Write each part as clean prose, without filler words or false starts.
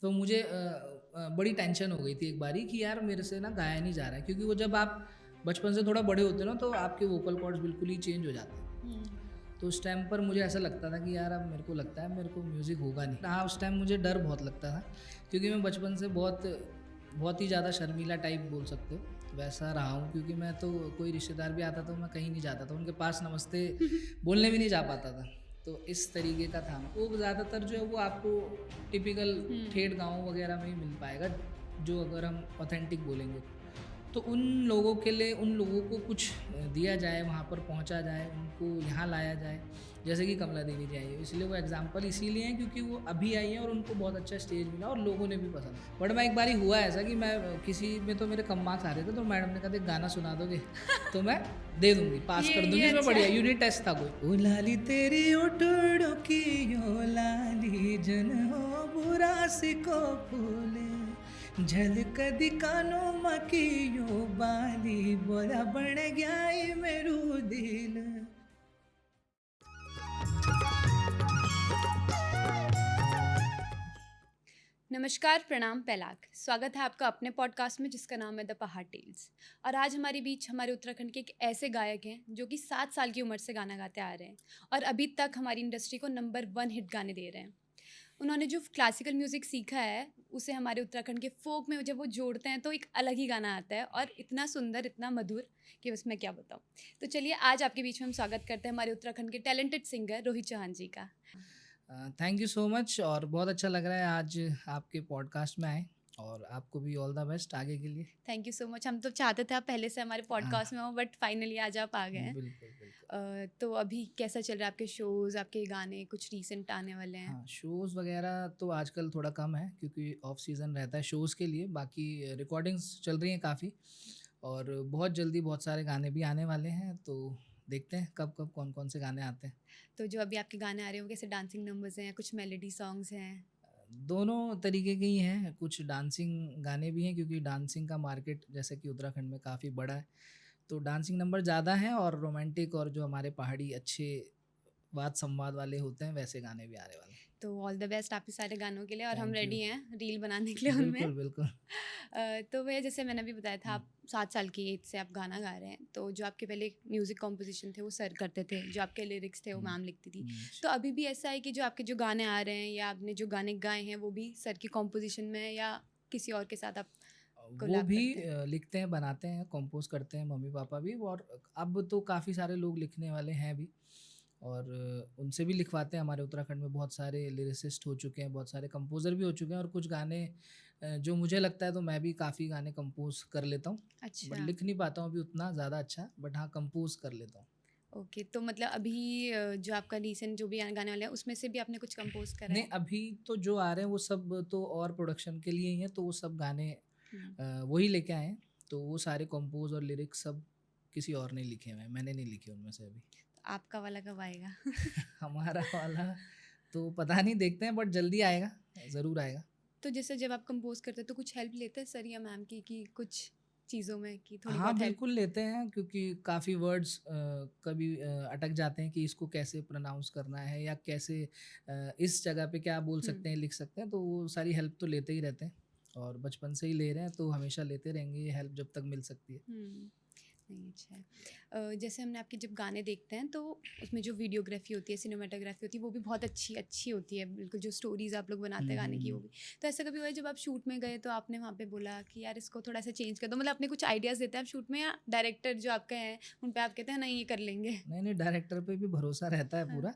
तो मुझे बड़ी टेंशन हो गई थी एक बारी कि यार मेरे से ना गाया नहीं जा रहा है, क्योंकि वो जब आप बचपन से थोड़ा बड़े होते हो ना तो आपके वोकल कॉर्ड्स बिल्कुल ही चेंज हो जाते हैं। हुँ। तो उस टाइम पर मुझे ऐसा लगता था कि यार अब मेरे को लगता है मेरे को म्यूज़िक होगा नहीं। हाँ, उस टाइम मुझे डर बहुत लगता था, क्योंकि मैं बचपन से बहुत बहुत ही ज़्यादा शर्मीला टाइप बोल सकते हो, वैसा रहा हूँ। क्योंकि मैं तो कोई रिश्तेदार भी आता था तो मैं कहीं नहीं जाता था, उनके पास नमस्ते बोलने भी नहीं जा पाता था। तो इस तरीके का था। वो ज़्यादातर जो है वो आपको टिपिकल हुँ। ठेठ गाँव वगैरह में ही मिल पाएगा, जो अगर हम ऑथेंटिक बोलेंगे। तो उन लोगों के लिए उन लोगों को कुछ दिया जाए, वहाँ पर पहुँचा जाए, उनको यहाँ लाया जाए, जैसे कि कमला देवी जी आई है। इसलिए वो एग्ज़ाम्पल इसीलिए हैं क्योंकि वो अभी आई हैं और उनको बहुत अच्छा स्टेज मिला और लोगों ने भी पसंद। बट मैं एक बारी हुआ ऐसा कि मैं किसी में तो मेरे कम मार्क्स आ रहे थे, तो मैडम ने कहा था, "एक गाना सुना दोगे?" तो मैं दे दूँगी, पास कर दूँगी, ये इसमें अच्छा बढ़िया है। यूनिट टेस्ट था कोई। ओ लाली तेरी ओठोड़ों की ओ लाली जन हो बुरा सिको फूले झलकदी कानों मकियो बाली बोला बन गया है मेरू दिल। नमस्कार, प्रणाम, पैलाक। स्वागत है आपका अपने पॉडकास्ट में जिसका नाम है द पहाड़ टेल्स। और आज हमारे बीच हमारे उत्तराखंड के एक ऐसे गायक हैं जो कि 7 साल की उम्र से गाना गाते आ रहे हैं और अभी तक हमारी इंडस्ट्री को नंबर 1 हिट गाने दे रहे हैं। उन्होंने जो क्लासिकल म्यूज़िक सीखा है, उसे हमारे उत्तराखंड के फ़ोक में जब वो जोड़ते हैं तो एक अलग ही गाना आता है और इतना सुंदर, इतना मधुर कि उसमें क्या बताऊँ। तो चलिए आज आपके बीच में हम स्वागत करते हैं हमारे उत्तराखंड के टैलेंटेड सिंगर रोहित चौहान जी का। थैंक यू सो मच, और बहुत अच्छा लग रहा है आज आपके पॉडकास्ट में आए, और आपको भी ऑल द बेस्ट आगे के लिए। Thank you so much. हम तो चाहते थे आप पहले से हमारे पॉडकास्ट हाँ, में हो बट फाइनली आज आप आ गए हैं। बिल्कुल बिल्कुल। तो अभी कैसा चल रहा है आपके शोज़, आपके गाने कुछ रीसेंट आने वाले हैं? हाँ, शोज़ वगैरह तो आजकल थोड़ा कम है क्योंकि ऑफ सीज़न रहता है शोज़ के लिए। बाकी रिकॉर्डिंग्स चल रही हैं काफ़ी, और बहुत जल्दी बहुत सारे गाने भी आने वाले हैं, तो देखते हैं कब-कब कौन-कौन से गाने आते हैं। तो जो अभी आपके गाने आ रहे हैं वो कैसे डांसिंग नंबर्स हैं या कुछ मेलोडी सॉन्ग्स हैं? दोनों तरीके के ही हैं, कुछ डांसिंग गाने भी हैं क्योंकि डांसिंग का मार्केट जैसे कि उत्तराखंड में काफ़ी बड़ा है, तो डांसिंग नंबर ज़्यादा हैं, और रोमांटिक और जो हमारे पहाड़ी अच्छे वाद संवाद वाले होते हैं वैसे गाने भी आने वाले हैं। तो ऑल द बेस्ट आपके सारे गानों के लिए और हम थैंक यू। रेडी हैं रील बनाने के लिए उनमें। बिल्कुल, बिल्कुल। तो भैया जैसे मैंने अभी बताया था हुँ, आप 7 साल की एज से आप गाना गा रहे हैं, तो जो आपके पहले म्यूज़िक कॉम्पोज़िशन थे वो सर करते थे, जो आपके लिरिक्स थे वो हुँ, मैम लिखती थी। जी। तो अभी भी ऐसा है कि जो आपके जो गाने आ रहे हैं या आपने जो गाने गाए हैं वो भी सर की कॉम्पोज़िशन में है या किसी और के साथ आप वो कोलैब भी करते हैं? लिखते हैं, बनाते हैं, कंपोज़ करते हैं मम्मी-पापा भी, और अब तो काफ़ी सारे लोग लिखने वाले हैं भी, और उनसे भी लिखवाते हैं। हमारे उत्तराखंड में बहुत सारे लिरिसिस्ट हो चुके हैं, बहुत सारे कंपोज़र भी हो चुके हैं, और कुछ गाने जो मुझे लगता है तो मैं भी काफ़ी गाने कंपोज़ कर लेता हूँ। बट अच्छा। लिख नहीं पाता हूँ अभी उतना ज़्यादा अच्छा, बट हाँ कंपोज़ कर लेता हूँ। ओके, तो मतलब अभी जो आपका रीसेंट जो भी गाने वाले हैं उसमें से भी आपने कुछ कंपोज़ करा नहीं, है? अभी तो जो आ रहे हैं वो सब तो और प्रोडक्शन के लिए ही हैं, तो वो सब गाने हुँ। वही लेके आए हैं। तो वो सारे कंपोज़ और लिरिक्स सब किसी और ने लिखे हुए हैं, मैंने नहीं लिखे उनमें से अभी। आपका वाला कब आएगा? हमारा वाला तो पता नहीं, देखते हैं, बट जल्दी आएगा, ज़रूर आएगा। तो जैसे जब आप कंपोज़ करते हैं तो कुछ हेल्प लेते हैं सर या मैम की कि कुछ चीज़ों में कि थोड़ी हाँ, बहुत हेल्प? बिल्कुल लेते हैं, क्योंकि काफ़ी वर्ड्स कभी अटक जाते हैं कि इसको कैसे प्रोनाउंस करना है, या कैसे इस जगह पे क्या बोल हुँ। सकते हैं, लिख सकते हैं, तो वो सारी हेल्प तो लेते ही रहते हैं, और बचपन से ही ले रहे हैं, तो हमेशा लेते रहेंगे ये हेल्प जब तक मिल सकती है। हुँ। नहीं अच्छा है। जैसे हमने आपके जब गाने देखते हैं तो उसमें जो वीडियोग्राफ़ी होती है, सिनेमैटोग्राफ़ी होती है वो भी बहुत अच्छी अच्छी होती है। बिल्कुल जो स्टोरीज़ आप लोग बनाते हुँ, हैं हुँ, गाने की वो हुँ। भी। तो ऐसा कभी हुआ है जब आप शूट में गए तो आपने वहाँ पे बोला कि यार इसको थोड़ा-सा चेंज कर दो? मतलब अपने कुछ आइडियाज़ देते हैं आप शूट में या डायरेक्टर जो आपके हैं उन पे आप कहते हैं नहीं ये कर लेंगे? नहीं, नहीं, डायरेक्टर पे भी भरोसा रहता है हाँ। पूरा।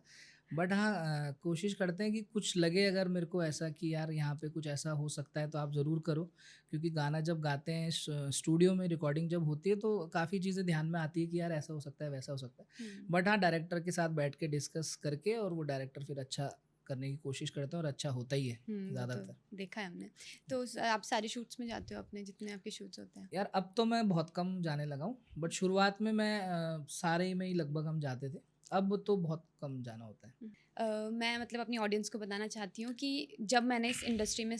बट हाँ, कोशिश करते हैं कि कुछ लगे अगर मेरे को ऐसा कि यार यहाँ पे कुछ ऐसा हो सकता है तो आप ज़रूर करो। क्योंकि गाना जब गाते हैं स्टूडियो में रिकॉर्डिंग जब होती है तो काफ़ी चीज़ें ध्यान में आती है कि यार ऐसा हो सकता है, वैसा हो सकता है। हुँ। बट हाँ, डायरेक्टर के साथ बैठ के डिस्कस करके, और वो डायरेक्टर फिर अच्छा करने की कोशिश करते हैं, और अच्छा होता ही है वो तो ज़्यादातर। देखा है हमने। तो आप सारे शूट्स में जाते हो अपने जितने आपके शूट्स होते हैं? यार अब तो मैं बहुत कम जाने लगा हूँ, बट शुरुआत में मैं सारे में ही लगभग हम जाते थे। अब तो बहुत कम जाना होता है। मैं मतलब अपनी ऑडियंस को बताना चाहती हूँ कि जब मैंने इस इंडस्ट्री में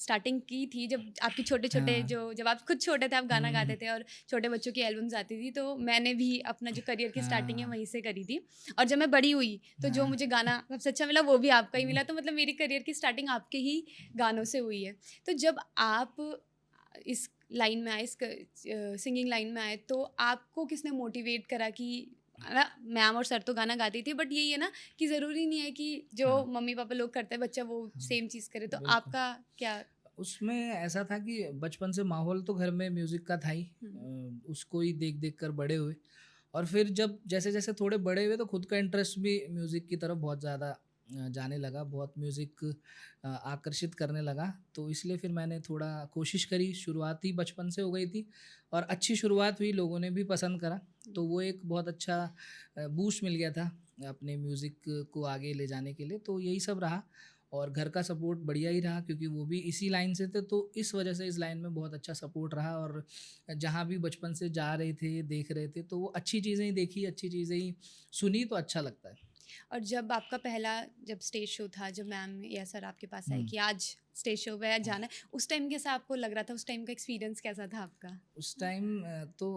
स्टार्टिंग की थी जब आपकी छोटे-छोटे हाँ। जब आप खुद छोटे थे आप गाना हुँ, गाते थे और छोटे बच्चों की एल्बम्स आती थी, तो मैंने भी अपना जो करियर की स्टार्टिंग है हाँ, वहीं से करी थी। और जब मैं बड़ी हुई तो जो हाँ। मुझे गाना सबसे अच्छा मिला वो भी आपका ही हुँ, मिला, तो मतलब मेरी करियर की स्टार्टिंग आपके ही गानों से हुई है। तो जब आप इस लाइन में आए, इस सिंगिंग लाइन में आए, तो आपको किसने मोटिवेट करा कि मैम और सर तो गाना गाती थी, बट यही है ना कि ज़रूरी नहीं है कि जो हाँ, मम्मी पापा लोग करते हैं बच्चा वो हाँ, सेम चीज़ करे, तो बिल्कुल। आपका क्या? उसमें ऐसा था कि बचपन से माहौल तो घर में म्यूज़िक का था ही, हुँ, उसको ही देख-देख कर बड़े हुए और फिर जब जैसे-जैसे थोड़े बड़े हुए तो खुद का इंटरेस्ट भी म्यूज़िक की तरफ बहुत ज़्यादा जाने लगा, बहुत म्यूज़िक आकर्षित करने लगा। तो इसलिए फिर मैंने थोड़ा कोशिश करी, शुरुआत ही बचपन से हो गई थी और अच्छी शुरुआत हुई, लोगों ने भी पसंद करा। तो वो एक बहुत अच्छा बूस्ट मिल गया था अपने म्यूज़िक को आगे ले जाने के लिए, तो यही सब रहा। और घर का सपोर्ट बढ़िया ही रहा क्योंकि वो भी इसी लाइन से थे, तो इस वजह से इस लाइन में बहुत अच्छा सपोर्ट रहा और जहाँ भी बचपन से जा रहे थे, देख रहे थे, तो वो अच्छी चीज़ें ही देखी, अच्छी चीज़ें ही सुनी तो अच्छा लगता है। और जब आपका पहला जब स्टेज शो था, जब मैम या सर आपके पास आए हुँ। कि आज स्टेज शो पे जाना है, उस टाइम कैसा आपको लग रहा था? उस टाइम का एक्सपीरियंस कैसा था आपका? उस टाइम तो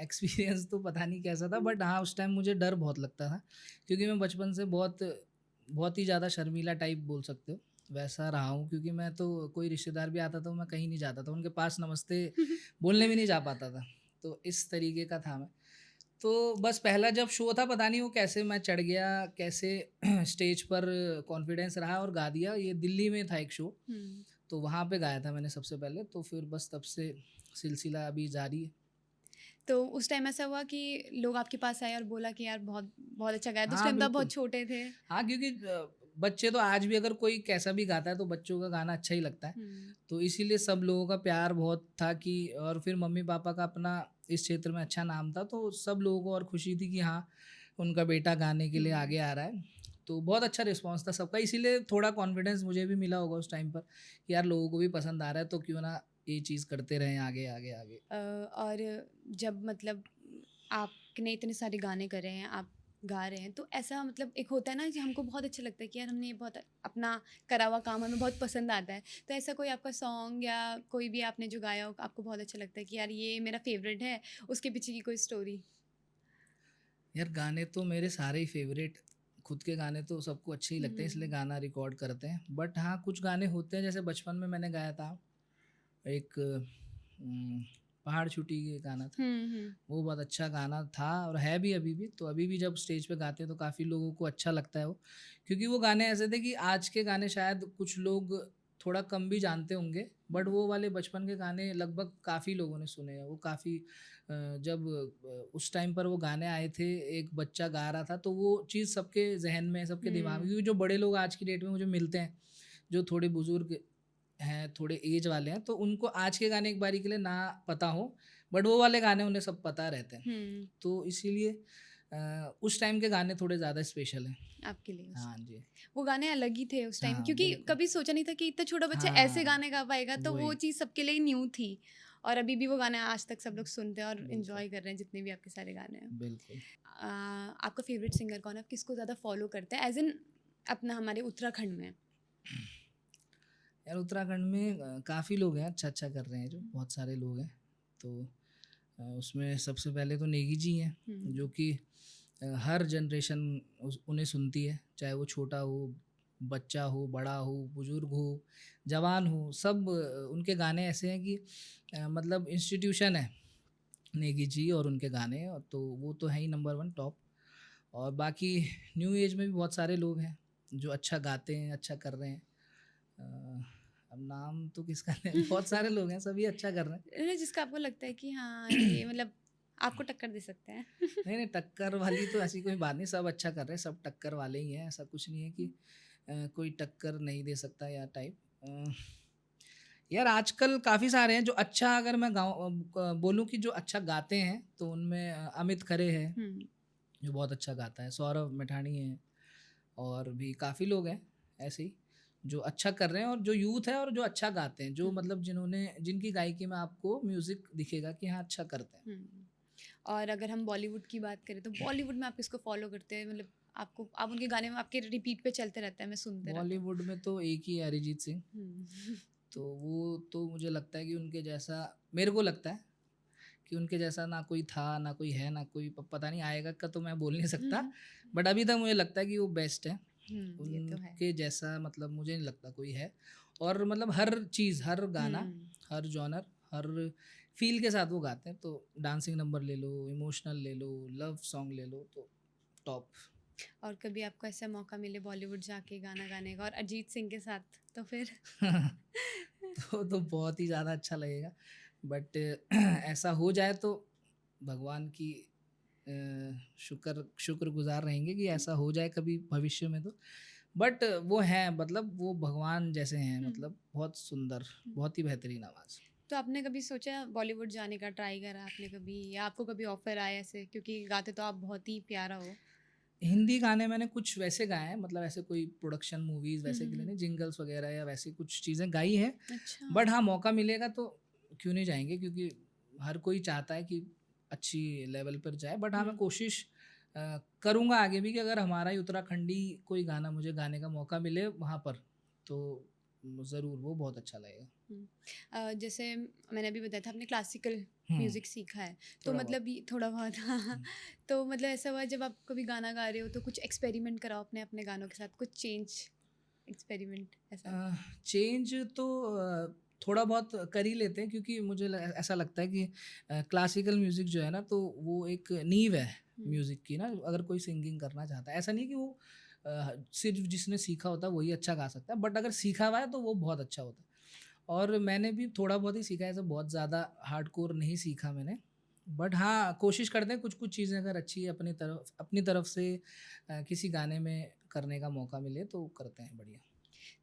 एक्सपीरियंस तो पता नहीं कैसा था बट हाँ, उस टाइम मुझे डर बहुत लगता था क्योंकि मैं बचपन से बहुत ही ज़्यादा शर्मीला टाइप बोल सकते हो, वैसा रहा हूँ क्योंकि मैं तो कोई रिश्तेदार भी आता था, तो मैं कहीं नहीं जाता था, उनके पास नमस्ते बोलने भी नहीं जा पाता था, तो इस तरीके का था मैं। तो बस पहला जब शो था पता नहीं वो कैसे मैं चढ़ गया, कैसे स्टेज पर कॉन्फिडेंस रहा और गा दिया। ये दिल्ली में था एक शो, हुँ। तो वहाँ पे गाया था मैंने सबसे पहले, तो फिर बस तब से सिलसिला अभी जारी है। तो उस टाइम ऐसा हुआ कि लोग आपके पास आए और बोला कि यार बहुत बहुत अच्छा गाया था, उस हाँ, टाइम तो आप बिल्कुल। बहुत छोटे थे? हाँ, क्योंकि बच्चे तो आज भी अगर कोई कैसा भी गाता है तो बच्चों का गाना अच्छा ही लगता है। हुँ, तो इसीलिए सब लोगों का प्यार बहुत था कि और फिर मम्मी-पापा का अपना इस क्षेत्र में अच्छा नाम था, तो सब लोगों को और खुशी थी कि हाँ, उनका बेटा गाने के लिए हुँ। आगे आ रहा है। तो बहुत अच्छा रिस्पॉन्स था सबका, इसीलिए थोड़ा कॉन्फिडेंस मुझे भी मिला होगा उस टाइम पर कि यार लोगों को भी पसंद आ रहा है, तो क्यों ना ये चीज़ करते रहें आगे, आगे, आगे। और जब मतलब आपने इतने सारे गाने करे हैं, आप गा रहे हैं, तो ऐसा मतलब एक होता है ना कि हमको बहुत अच्छा लगता है कि यार हमने ये बहुत अपना करा हुआ काम हमें बहुत पसंद आता है। तो ऐसा कोई आपका सॉन्ग या कोई भी आपने जो गाया हो आपको बहुत अच्छा लगता है कि यार ये मेरा फ़ेवरेट है, उसके पीछे की कोई स्टोरी? यार गाने तो मेरे सारे ही फ़ेवरेट, खुद के गाने तो सबको अच्छे ही लगते हैं इसलिए हुँ। गाना रिकॉर्ड करते हैं। बट हाँ, कुछ गाने होते हैं जैसे बचपन में मैंने गाया था एक पहाड़ छूटी ये गाना था। हुँ, हुँ। वो बहुत अच्छा गाना था और है भी अभी भी, तो अभी भी जब स्टेज पे गाते हैं तो काफ़ी लोगों को अच्छा लगता है वो। क्योंकि वो गाने ऐसे थे कि आज के गाने शायद कुछ लोग थोड़ा कम भी जानते होंगे, बट वो वाले बचपन के गाने लगभग काफ़ी लोगों ने सुने हैं। वो काफ़ी जब उस टाइम पर वो गाने आए थे, एक बच्चा गा रहा था, तो वो चीज़ सबके ज़हन में, सबके दिमाग में हुँ, क्योंकि जो बड़े लोग आज की डेट में मुझे मिलते हैं, जो थोड़े बुज़ुर्ग हैं, थोड़े एज वाले हैं, तो उनको आज के गाने एक बारी के लिए ना पता हो, बट वो वाले गाने उन्हें सब पता रहते हैं। हुँ। तो इसीलिए उस टाइम के गाने थोड़े ज़्यादा स्पेशल हैं। आपके लिए उस हाँ टाइम। जी। वो गाने अलग ही थे उस टाइम, हाँ, क्योंकि बिल्कुल। कभी सोचा नहीं था कि इतना छोटा बच्चा ऐसे हाँ, गाने गा पाएगा, तो वो वही, चीज़ सबके लिए न्यू थी। और अभी भी वो गाने आज तक सब लोग सुनते हैं और बिल्कुल, एन्जॉय कर रहे हैं जितने भी आपके सारे गाने हैं। बिल्कुल। आपका फ़ेवरेट सिंगर कौन है? आप किसको ज़्यादा फ़ॉलो करते हैं? एज़ इन अपना हमारे उत्तराखंड में? यार उत्तराखंड में काफ़ी लोग हैं, अच्छा-अच्छा कर रहे हैं जो, बहुत सारे लोग हैं। तो उसमें सबसे पहले तो नेगी जी हैं, हुँ, जो कि हर जनरेशन उन्हें सुनती है, चाहे वो छोटा हो, बच्चा हो, बड़ा हो, बुजुर्ग हो, जवान हो, सब उनके गाने ऐसे हैं कि मतलब इंस्टीट्यूशन है नेगी जी और उनके गाने, और तो वो तो है ही नंबर वन टॉप। और बाकी न्यू एज में भी बहुत सारे लोग हैं जो अच्छा गाते हैं, अच्छा कर रहे हैं। अ, अब नाम तो किसका लें, बहुत सारे लोग हैं, सभी अच्छा कर रहे हैं। जिसका आपको लगता है कि हाँ, ये मतलब आपको टक्कर दे सकते हैं? नहीं, नहीं, टक्कर वाली तो ऐसी कोई बात नहीं, सब अच्छा कर रहे हैं, सब टक्कर वाले ही हैं, ऐसा कुछ नहीं है कि कोई टक्कर नहीं दे सकता या टाइप। यार आजकल काफ़ी सारे हैं जो अच्छा, अगर मैं बोलूँ कि जो अच्छा गाते हैं, तो उनमें अमित खरे है, हुँ, जो बहुत अच्छा गाता है, सौरभ मैठाणी है और भी काफ़ी लोग हैं ऐसे ही, जो अच्छा कर रहे हैं और जो यूथ है और जो अच्छा गाते हैं, जो हुँ, मतलब जिनकी गायकी में आपको म्यूज़िक दिखेगा कि हाँ, अच्छा करते हैं। हुँ। और अगर हम बॉलीवुड की बात करें, तो बॉलीवुड में आप किसको फ़ॉलो करते हैं? मतलब आपको आप उनके गाने में आपके रिपीट पे चलते रहता है, मैं सुनते रहता हूँ। बॉलीवुड में तो एक ही है, अरिजीत सिंह। हुँ। तो वो तो मुझे लगता है कि उनके जैसा, मेरे को लगता है कि उनके जैसा ना कोई था, ना कोई है, ना कोई पता नहीं आएगा का, तो मैं बोल नहीं सकता। बट अभी तक मुझे लगता है कि वो बेस्ट है। ये तो है। उनके जैसा मतलब मुझे नहीं लगता कोई है। और मतलब हर चीज़, हर गाना, हर जॉनर, हर फील के साथ वो गाते हैं। तो डांसिंग नंबर ले लो, इमोशनल ले लो, लव सॉन्ग ले लो, तो टॉप। और कभी आपको ऐसा मौका मिले बॉलीवुड जाके गाना गाने का और अरिजीत सिंह के साथ, तो फिर? तो बहुत ही ज़्यादा अच्छा लगेगा। बट ऐसा हो जाए तो भगवान की शुक्रगुजार रहेंगे कि ऐसा हो जाए कभी भविष्य में तो। बट वो हैं, मतलब वो भगवान जैसे हैं, मतलब बहुत सुंदर, बहुत ही बेहतरीन आवाज़। तो आपने कभी सोचा बॉलीवुड जाने का, ट्राई करा आपने कभी, या आपको कभी ऑफर आया ऐसे, क्योंकि गाते तो आप बहुत ही प्यारा हो? हिंदी गाने मैंने कुछ वैसे गाए हैं, मतलब ऐसे कोई प्रोडक्शन मूवीज़ वैसे के लिए नहीं, जिंगल्स वगैरह या वैसी कुछ चीज़ें गाई हैं। अच्छा। बट हाँ, मौका मिलेगा तो क्यों नहीं जाएंगे, क्योंकि हर कोई चाहता है कि अच्छी लेवल पर जाए। बट हाँ, मैं कोशिश करूँगा आगे भी कि अगर हमारा ही उत्तराखंडी कोई गाना मुझे गाने का मौका मिले वहाँ पर, तो ज़रूर वो बहुत अच्छा लगेगा। जैसे मैंने अभी बताया था आपने क्लासिकल हुँ, म्यूजिक सीखा है, तो थोड़ा बहुत। मतलब ये थोड़ा बहुत हाँ, तो मतलब ऐसा हुआ जब आप कभी गाना गा रहे हो तो कुछ एक्सपेरिमेंट कराओ अपने अपने गानों के साथ, कुछ चेंज एक्सपेरिमेंट ऐसा? चेंज तो थोड़ा बहुत कर ही लेते हैं, क्योंकि मुझे ऐसा लगता है कि क्लासिकल म्यूज़िक जो है ना, तो वो एक नींव है म्यूज़िक की ना। अगर कोई सिंगिंग करना चाहता है, ऐसा नहीं कि वो सिर्फ जिसने सीखा होता है वही अच्छा गा सकता है, बट अगर सीखा हुआ है तो वो बहुत अच्छा होता है। और मैंने भी थोड़ा बहुत ही सीखा है, ऐसा बहुत ज़्यादा हार्डकोर नहीं सीखा मैंने। बट हाँ, कोशिश करते हैं कुछ कुछ चीज़ें अगर अच्छी अपनी तरफ से किसी गाने में करने का मौका मिले तो करते हैं, बढ़िया।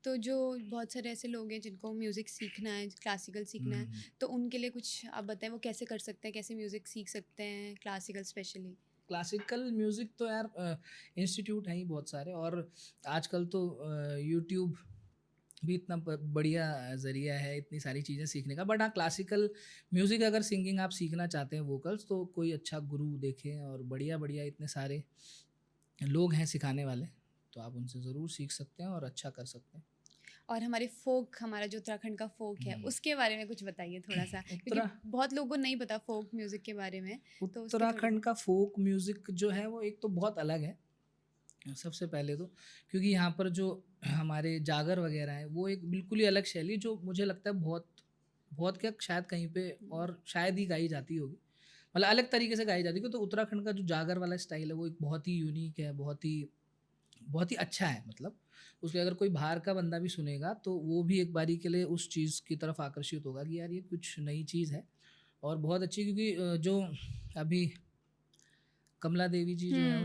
तो जो बहुत सारे ऐसे लोग हैं जिनको म्यूज़िक सीखना है, क्लासिकल सीखना है, हुँ। तो उनके लिए कुछ आप बताएं वो कैसे कर सकते हैं, कैसे म्यूज़िक सीख सकते हैं क्लासिकल स्पेशली? क्लासिकल म्यूज़िक तो यार इंस्टीट्यूट हैं ही बहुत सारे। और आजकल तो यूट्यूब भी इतना बढ़िया ज़रिया है इतनी सारी चीज़ें सीखने का। बट हाँ, क्लासिकल म्यूज़िक अगर सिंगिंग आप सीखना चाहते हैं, वोकल्स, तो कोई अच्छा गुरु देखें, और बढ़िया बढ़िया इतने सारे लोग हैं सिखाने वाले, तो आप उनसे ज़रूर सीख सकते हैं और अच्छा कर सकते हैं। और हमारे फोक, हमारा जो उत्तराखंड का फोक है, हुँ। उसके बारे में कुछ बताइए थोड़ा सा, क्योंकि उत्तरा बहुत लोगों को नहीं पता फोक म्यूज़िक के बारे में, तो उसके थोड़े। उत्तराखंड का फ़ोक म्यूज़िक जो है वो एक तो बहुत अलग है, सबसे पहले तो। क्योंकि यहाँ पर जो हमारे जागर वगैरह हैं, वो एक बिल्कुल ही अलग शैली, जो मुझे लगता है बहुत बहुत क्या, शायद कहीं पे और शायद ही गाई जाती होगी। मतलब अलग तरीके से गाई जाती है। तो उत्तराखंड का जो जागर वाला स्टाइल है वो एक बहुत ही यूनिक है, बहुत ही अच्छा है। मतलब उसके अगर कोई बाहर का बंदा भी सुनेगा तो वो भी एक बारी के लिए उस चीज़ की तरफ आकर्षित होगा कि यार ये कुछ नई चीज़ है और बहुत अच्छी। क्योंकि जो अभी कमला देवी जी जो हैं,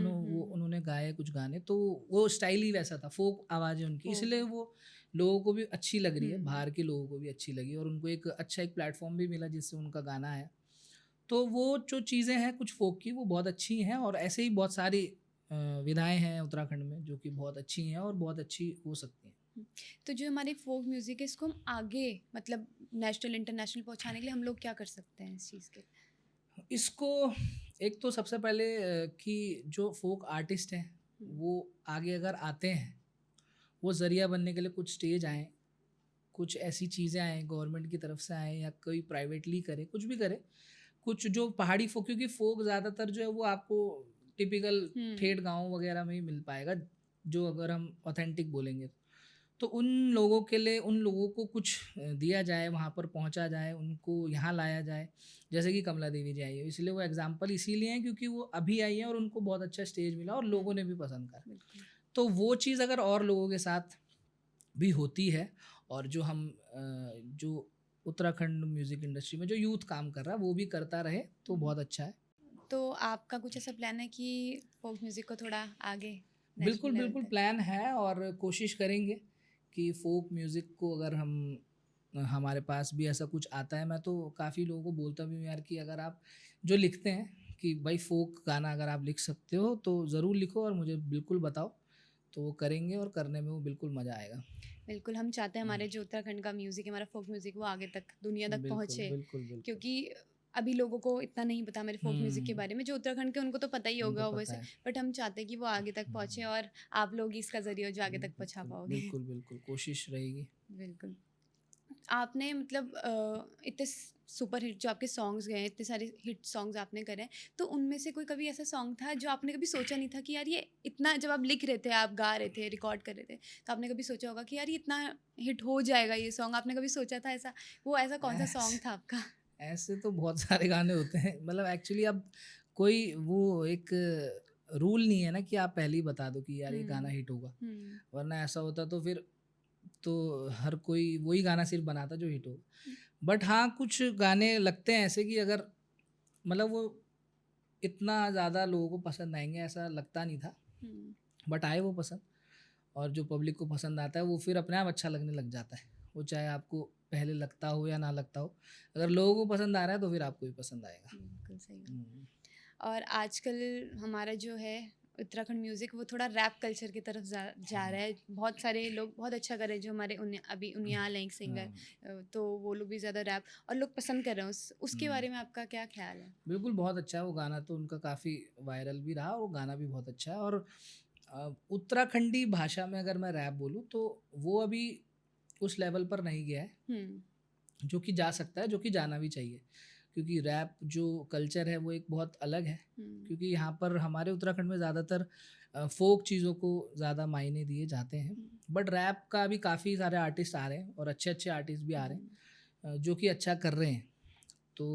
उन्होंने गाए कुछ गाने, तो वो स्टाइल ही वैसा था, फ़ोक आवाज़ है उनकी, फोक। इसलिए वो लोगों को भी अच्छी लग रही है, बाहर के लोगों को भी अच्छी लगी, और उनको एक अच्छा एक प्लेटफ़ॉर्म भी मिला जिससे उनका गाना आया। तो वो जो चीज़ें हैं कुछ फ़ोक की, वो बहुत अच्छी हैं, और ऐसे ही बहुत सारी विधाएँ हैं उत्तराखंड में जो कि बहुत अच्छी हैं और बहुत अच्छी हो सकती हैं। तो जो हमारी फोक म्यूज़िक है, इसको हम आगे मतलब नेशनल इंटरनेशनल पहुंचाने के लिए हम लोग क्या कर सकते हैं इस चीज़ के? इसको एक तो सबसे पहले कि जो फ़ोक आर्टिस्ट हैं, वो आगे अगर आते हैं, वो ज़रिया बनने के लिए कुछ स्टेज आएँ, कुछ ऐसी चीज़ें आएँ गवर्नमेंट की तरफ से आएँ, या कोई प्राइवेटली करे, कुछ भी करे। कुछ जो पहाड़ी फ़ोक, क्योंकि फ़ोक ज़्यादातर जो है वो आपको टिपिकल ठेठ गाँव वगैरह में ही मिल पाएगा, जो अगर हम ऑथेंटिक बोलेंगे। तो उन लोगों के लिए, उन लोगों को कुछ दिया जाए, वहाँ पर पहुँचा जाए, उनको यहाँ लाया जाए। जैसे कि कमला देवी जी आई है, इसलिए वो एग्ज़ाम्पल इसीलिए हैं क्योंकि वो अभी आई हैं और उनको बहुत अच्छा स्टेज मिला और लोगों ने भी पसंद करा। बिल्कुल। तो वो चीज़ अगर और लोगों के साथ भी होती है, और जो जो उत्तराखंड म्यूज़िक इंडस्ट्री में जो यूथ काम कर रहा है वो भी करता रहे, तो बहुत अच्छा है। तो आपका कुछ ऐसा प्लान है कि फोक म्यूज़िक को थोड़ा आगे नेशनल बिल्कुल, लेवल बिल्कुल तक? प्लान है, और कोशिश करेंगे कि फ़ोक म्यूज़िक को अगर हमारे पास भी ऐसा कुछ आता है। मैं तो काफ़ी लोगों को बोलता भी हूँ यार कि अगर आप जो लिखते हैं कि भाई फ़ोक गाना अगर आप लिख सकते हो तो ज़रूर लिखो और मुझे बिल्कुल बताओ। तो वो करेंगे और करने में वो बिल्कुल मज़ा आएगा। बिल्कुल, हम चाहते हैं हुँ, हमारे जो उत्तराखंड का म्यूज़िक है, हमारा फ़ोक म्यूज़िक वो आगे तक, दुनिया तक बिल्कुल, पहुँचे। बिल्कुल, बिल्कुल। क्योंकि अभी लोगों को इतना नहीं पता हमारे फ़ोक म्यूज़िक के हुँ, बारे में, जो उत्तराखंड के उनको तो पता ही उनको होगा पता वैसे, है। बट हम चाहते हैं कि वो आगे तक पहुँचे हुँ, और आप लोग ही इसका ज़रिया हो जो आगे तक पहुँचा बिल्कुल, पाओगे। बिल्कुल, बिल्कुल, कोशिश रहेगी। बिल्कुल। आपने मतलब इतने सुपर हिट जो आपके सॉन्ग्स गए हैं, इतने सारे हिट सॉन्ग्स आपने करे हैं, तो उनमें से कोई कभी ऐसा सॉन्ग था जो आपने कभी सोचा नहीं था कि यार ये इतना, जब आप लिख रहे थे, आप गा रहे थे, रिकॉर्ड कर रहे थे, तो आपने कभी सोचा होगा कि यार ये इतना हिट हो जाएगा ये सॉन्ग, आपने कभी सोचा था ऐसा? वो ऐसा कौन सा ऐसे सॉन्ग था आपका? ऐसे तो बहुत सारे गाने होते हैं, मतलब एक्चुअली अब कोई वो एक रूल नहीं है ना कि आप पहले ही बता दो कि यार ये गाना हुँ, हिट होगा, हुँ, वरना ऐसा होता तो फिर तो हर कोई वही गाना सिर्फ बनाता जो हिट होगा। बट हाँ, कुछ गाने लगते हैं ऐसे कि अगर मतलब वो इतना ज़्यादा लोगों को पसंद आएँगे ऐसा लगता नहीं था, हुँ, बट आए वो पसंद। और जो पब्लिक को पसंद आता है वो फिर अपने आप अच्छा लगने लग जाता है। वो चाहे आपको पहले लगता हो या ना लगता हो, अगर लोगों को पसंद आ रहा है तो फिर आपको भी पसंद आएगा। बिल्कुल सही बात। हुँ। और आजकल हमारा जो है उत्तराखंड म्यूज़िक, वो थोड़ा रैप कल्चर की तरफ जा जा रहा है। बहुत सारे लोग बहुत अच्छा कर रहे हैं, जो हमारे अभी उनियाल हैं एक सिंगर, हुँ, तो वो लोग भी ज़्यादा रैप और लोग पसंद कर रहे हैं। उसके हुँ। बारे में आपका क्या ख़्याल है? बिल्कुल, बहुत अच्छा है वो गाना, तो उनका काफ़ी वायरल भी रहा और वो गाना भी बहुत अच्छा है। और उत्तराखंडी भाषा में अगर मैं रैप बोलूँ तो वो अभी उस लेवल पर नहीं गया है, हुँ, जो कि जा सकता है, जो कि जाना भी चाहिए। क्योंकि रैप जो कल्चर है वो एक बहुत अलग है, हुँ, क्योंकि यहाँ पर हमारे उत्तराखंड में ज़्यादातर फ़ोक चीज़ों को ज़्यादा मायने दिए जाते हैं। हुँ, बट रैप का भी काफ़ी सारे आर्टिस्ट आ रहे हैं और अच्छे-अच्छे आर्टिस्ट भी आ रहे हुँ। हैं, जो कि अच्छा कर रहे हैं। तो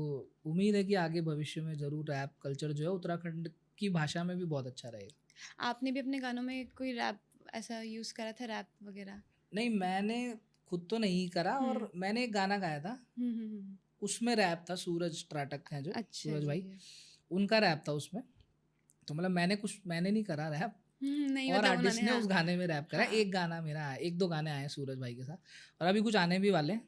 उम्मीद है कि आगे भविष्य में ज़रूर रैप कल्चर जो है उत्तराखंड की भाषा में भी बहुत अच्छा रहेगा। आपने भी अपने गानों में कोई रैप ऐसा यूज़ करा था, रैप वग़ैरह? नहीं, मैंने खुद तो नहीं करा, हुँ, और मैंने एक गाना गाया था, हुँ, हुँ, हुँ। उसमें रैप था। सूरज त्राटक हैं जो, अच्छा सूरज जी। भाई, उनका रैप था उसमें। तो मतलब मैंने नहीं करा रैप, हुँ, नहीं और मतलब आर्टिस्ट उन्होंने, ने हाँ, उस गाने में रैप करा। हाँ। एक गाना मेरा आया, 1-2 गाने आए हैं सूरज भाई के साथ, और अभी कुछ आने भी वाले हैं,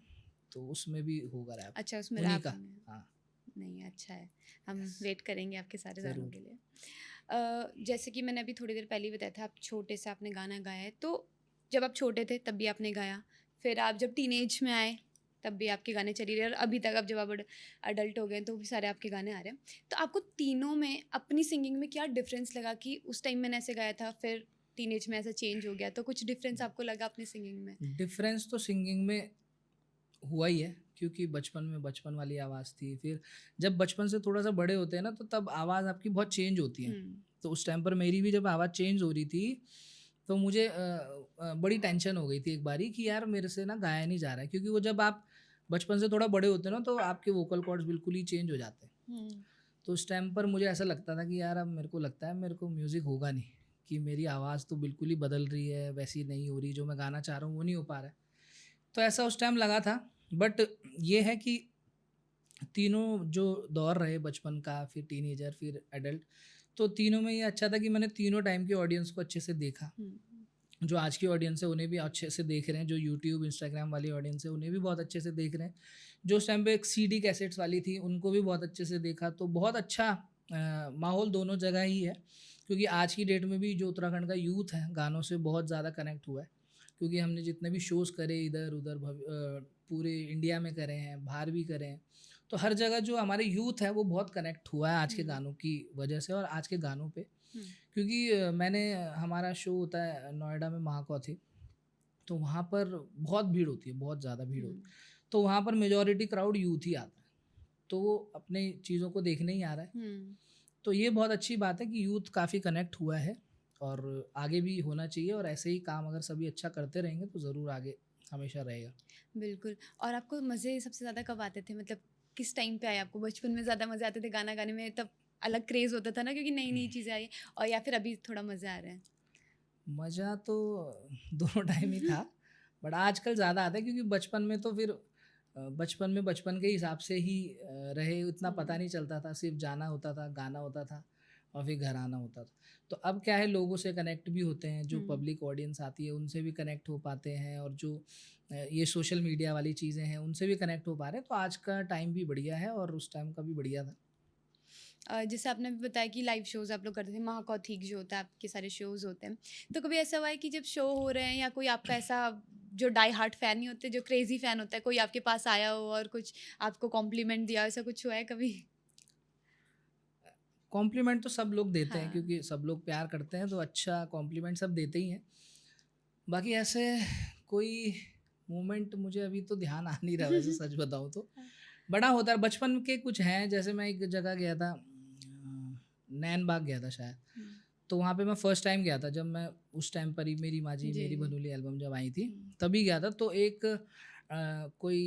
तो उसमें भी होगा रैप, अच्छा, उसमें उन्हीं रैप का। होंगे। हाँ, नहीं, अच्छा है। हम यस, वेट करेंगे आपके सारे गानों ज़रूर। के लिए। जैसे कि मैंने अभी थोड़ी देर पहले ही बताया था, आप छोटे से आपने गाना गाया है, तो जब आप छोटे थे तब भी आपने गाया, फिर आप जब टीनेज में आए तब भी आपके गाने चली रहे, और अभी तक अब जब आप अडल्ट हो गए तो भी सारे आपके गाने आ रहे हैं। तो आपको तीनों में अपनी सिंगिंग में क्या डिफरेंस लगा कि उस टाइम मैंने ऐसे गाया था, फिर टीनेज में ऐसा चेंज हो गया, तो कुछ डिफरेंस आपको लगा अपनी सिंगिंग में? डिफ़रेंस तो सिंगिंग में हुआ ही है, क्योंकि बचपन में बचपन वाली आवाज़ थी, फिर जब बचपन से थोड़ा-सा बड़े होते हैं ना, तो तब आवाज़ आपकी बहुत चेंज होती है। हुँ, तो उस टाइम पर मेरी भी जब आवाज़ चेंज हो रही थी, तो मुझे बड़ी टेंशन हो गई थी एक बारी कि यार मेरे से ना गाया नहीं जा रहा है, क्योंकि वो जब आप बचपन से थोड़ा बड़े होते हो ना, तो आपके वोकल कॉर्ड्स बिल्कुल ही चेंज हो जाते हैं। हुँ, तो उस टाइम पर मुझे ऐसा लगता था कि यार अब मेरे को लगता है मेरे को म्यूज़िक होगा नहीं, कि मेरी आवाज़ तो बिल्कुल ही बदल रही है, वैसी नहीं हो रही, जो मैं गाना चाह रहा हूँ वो नहीं हो पा रहा है। तो ऐसा उस टाइम लगा था। बट ये है कि तीनों जो दौर रहे, बचपन का, फिर टीनेजर, फिर एडल्ट, तो तीनों में ये अच्छा था कि मैंने तीनों टाइम की ऑडियंस को अच्छे से देखा। हुँ, जो आज की ऑडियंस है उन्हें भी अच्छे से देख रहे हैं, जो यूट्यूब, इंस्टाग्राम वाली ऑडियंस है उन्हें भी बहुत अच्छे से देख रहे हैं। जो उस टाइम पे एक सीडी कैसेट्स वाली थी उनको भी बहुत अच्छे से देखा, तो बहुत अच्छा माहौल दोनों जगह ही है। क्योंकि आज की डेट में भी जो उत्तराखंड का यूथ है गानों से बहुत ज़्यादा कनेक्ट हुआ है, क्योंकि हमने जितने भी शोज़ करे इधर उधर पूरे इंडिया में करे हैं, बाहर भी करे हैं, तो हर जगह जो हमारे यूथ है वो बहुत कनेक्ट हुआ है आज के हुँ, गानों की वजह से और आज के गानों पे। हुँ, क्योंकि मैंने हमारा शो होता है नोएडा में महाकौथी, तो वहाँ पर बहुत भीड़ होती है, बहुत ज़्यादा भीड़ हुँ। होती है। तो वहाँ पर मेजॉरिटी क्राउड यूथ ही आता है, तो वो अपने चीज़ों को देखने ही आ रहा है। हुँ, तो ये बहुत अच्छी बात है कि यूथ काफ़ी कनेक्ट हुआ है, और आगे भी होना चाहिए, और ऐसे ही काम अगर सभी अच्छा करते रहेंगे तो ज़रूर आगे हमेशा रहेगा। बिल्कुल। और आपको मज़े सबसे ज़्यादा कब आते थे? मतलब किस टाइम पे आए आपको? बचपन में ज़्यादा मज़े आते थे गाना गाने में, तब अलग क्रेज़ होता था ना, क्योंकि नई-नई चीज़ें आई, और या फिर अभी थोड़ा मज़े आ रहे हैं? मज़ा तो दोनों टाइम ही था, बट आजकल ज़्यादा आता है, क्योंकि बचपन में तो फिर बचपन में बचपन के हिसाब से ही रहे, उतना पता हुँ, नहीं चलता था, सिर्फ जाना होता था, गाना होता था और फिर घर आना होता था। तो अब क्या है, लोगों से कनेक्ट भी होते हैं, जो हुँ। पब्लिक ऑडियंस आती है उनसे भी कनेक्ट हो पाते हैं, और जो ये सोशल मीडिया वाली चीज़ें हैं उनसे भी कनेक्ट हो पा रहे हैं, तो आज का टाइम भी बढ़िया है और उस टाइम का भी बढ़िया था। जैसे आपने अभी बताया कि लाइव शोज़ आप लोग करते थे, महाकौथिक जो होता है, आपके सारे शोज़ होते हैं। तो कभी ऐसा हुआ है कि जब शो हो रहे हैं, या कोई आपका ऐसा जो डाई हार्ट फैन नहीं होते, जो क्रेज़ी फैन होता है, कोई आपके पास आया हो और कुछ आपको कॉम्प्लीमेंट दिया हो, ऐसा कुछ हुआ है कभी? कॉम्प्लीमेंट तो सब लोग देते हैं, हाँ। क्योंकि सब लोग प्यार करते हैं, तो अच्छा कॉम्प्लीमेंट सब देते ही हैं। बाकी ऐसे कोई मोमेंट मुझे अभी तो ध्यान आ नहीं रहा वैसे सच बताऊँ तो। बड़ा होता है बचपन के कुछ हैं, जैसे मैं एक जगह गया था, नैन बाग गया था शायद। तो वहाँ पे मैं फर्स्ट टाइम गया था जब मैं उस टाइम पर ही मेरी माजी जी, मेरी जी। बनूली एल्बम जब आई थी, तभी गया था। तो एक कोई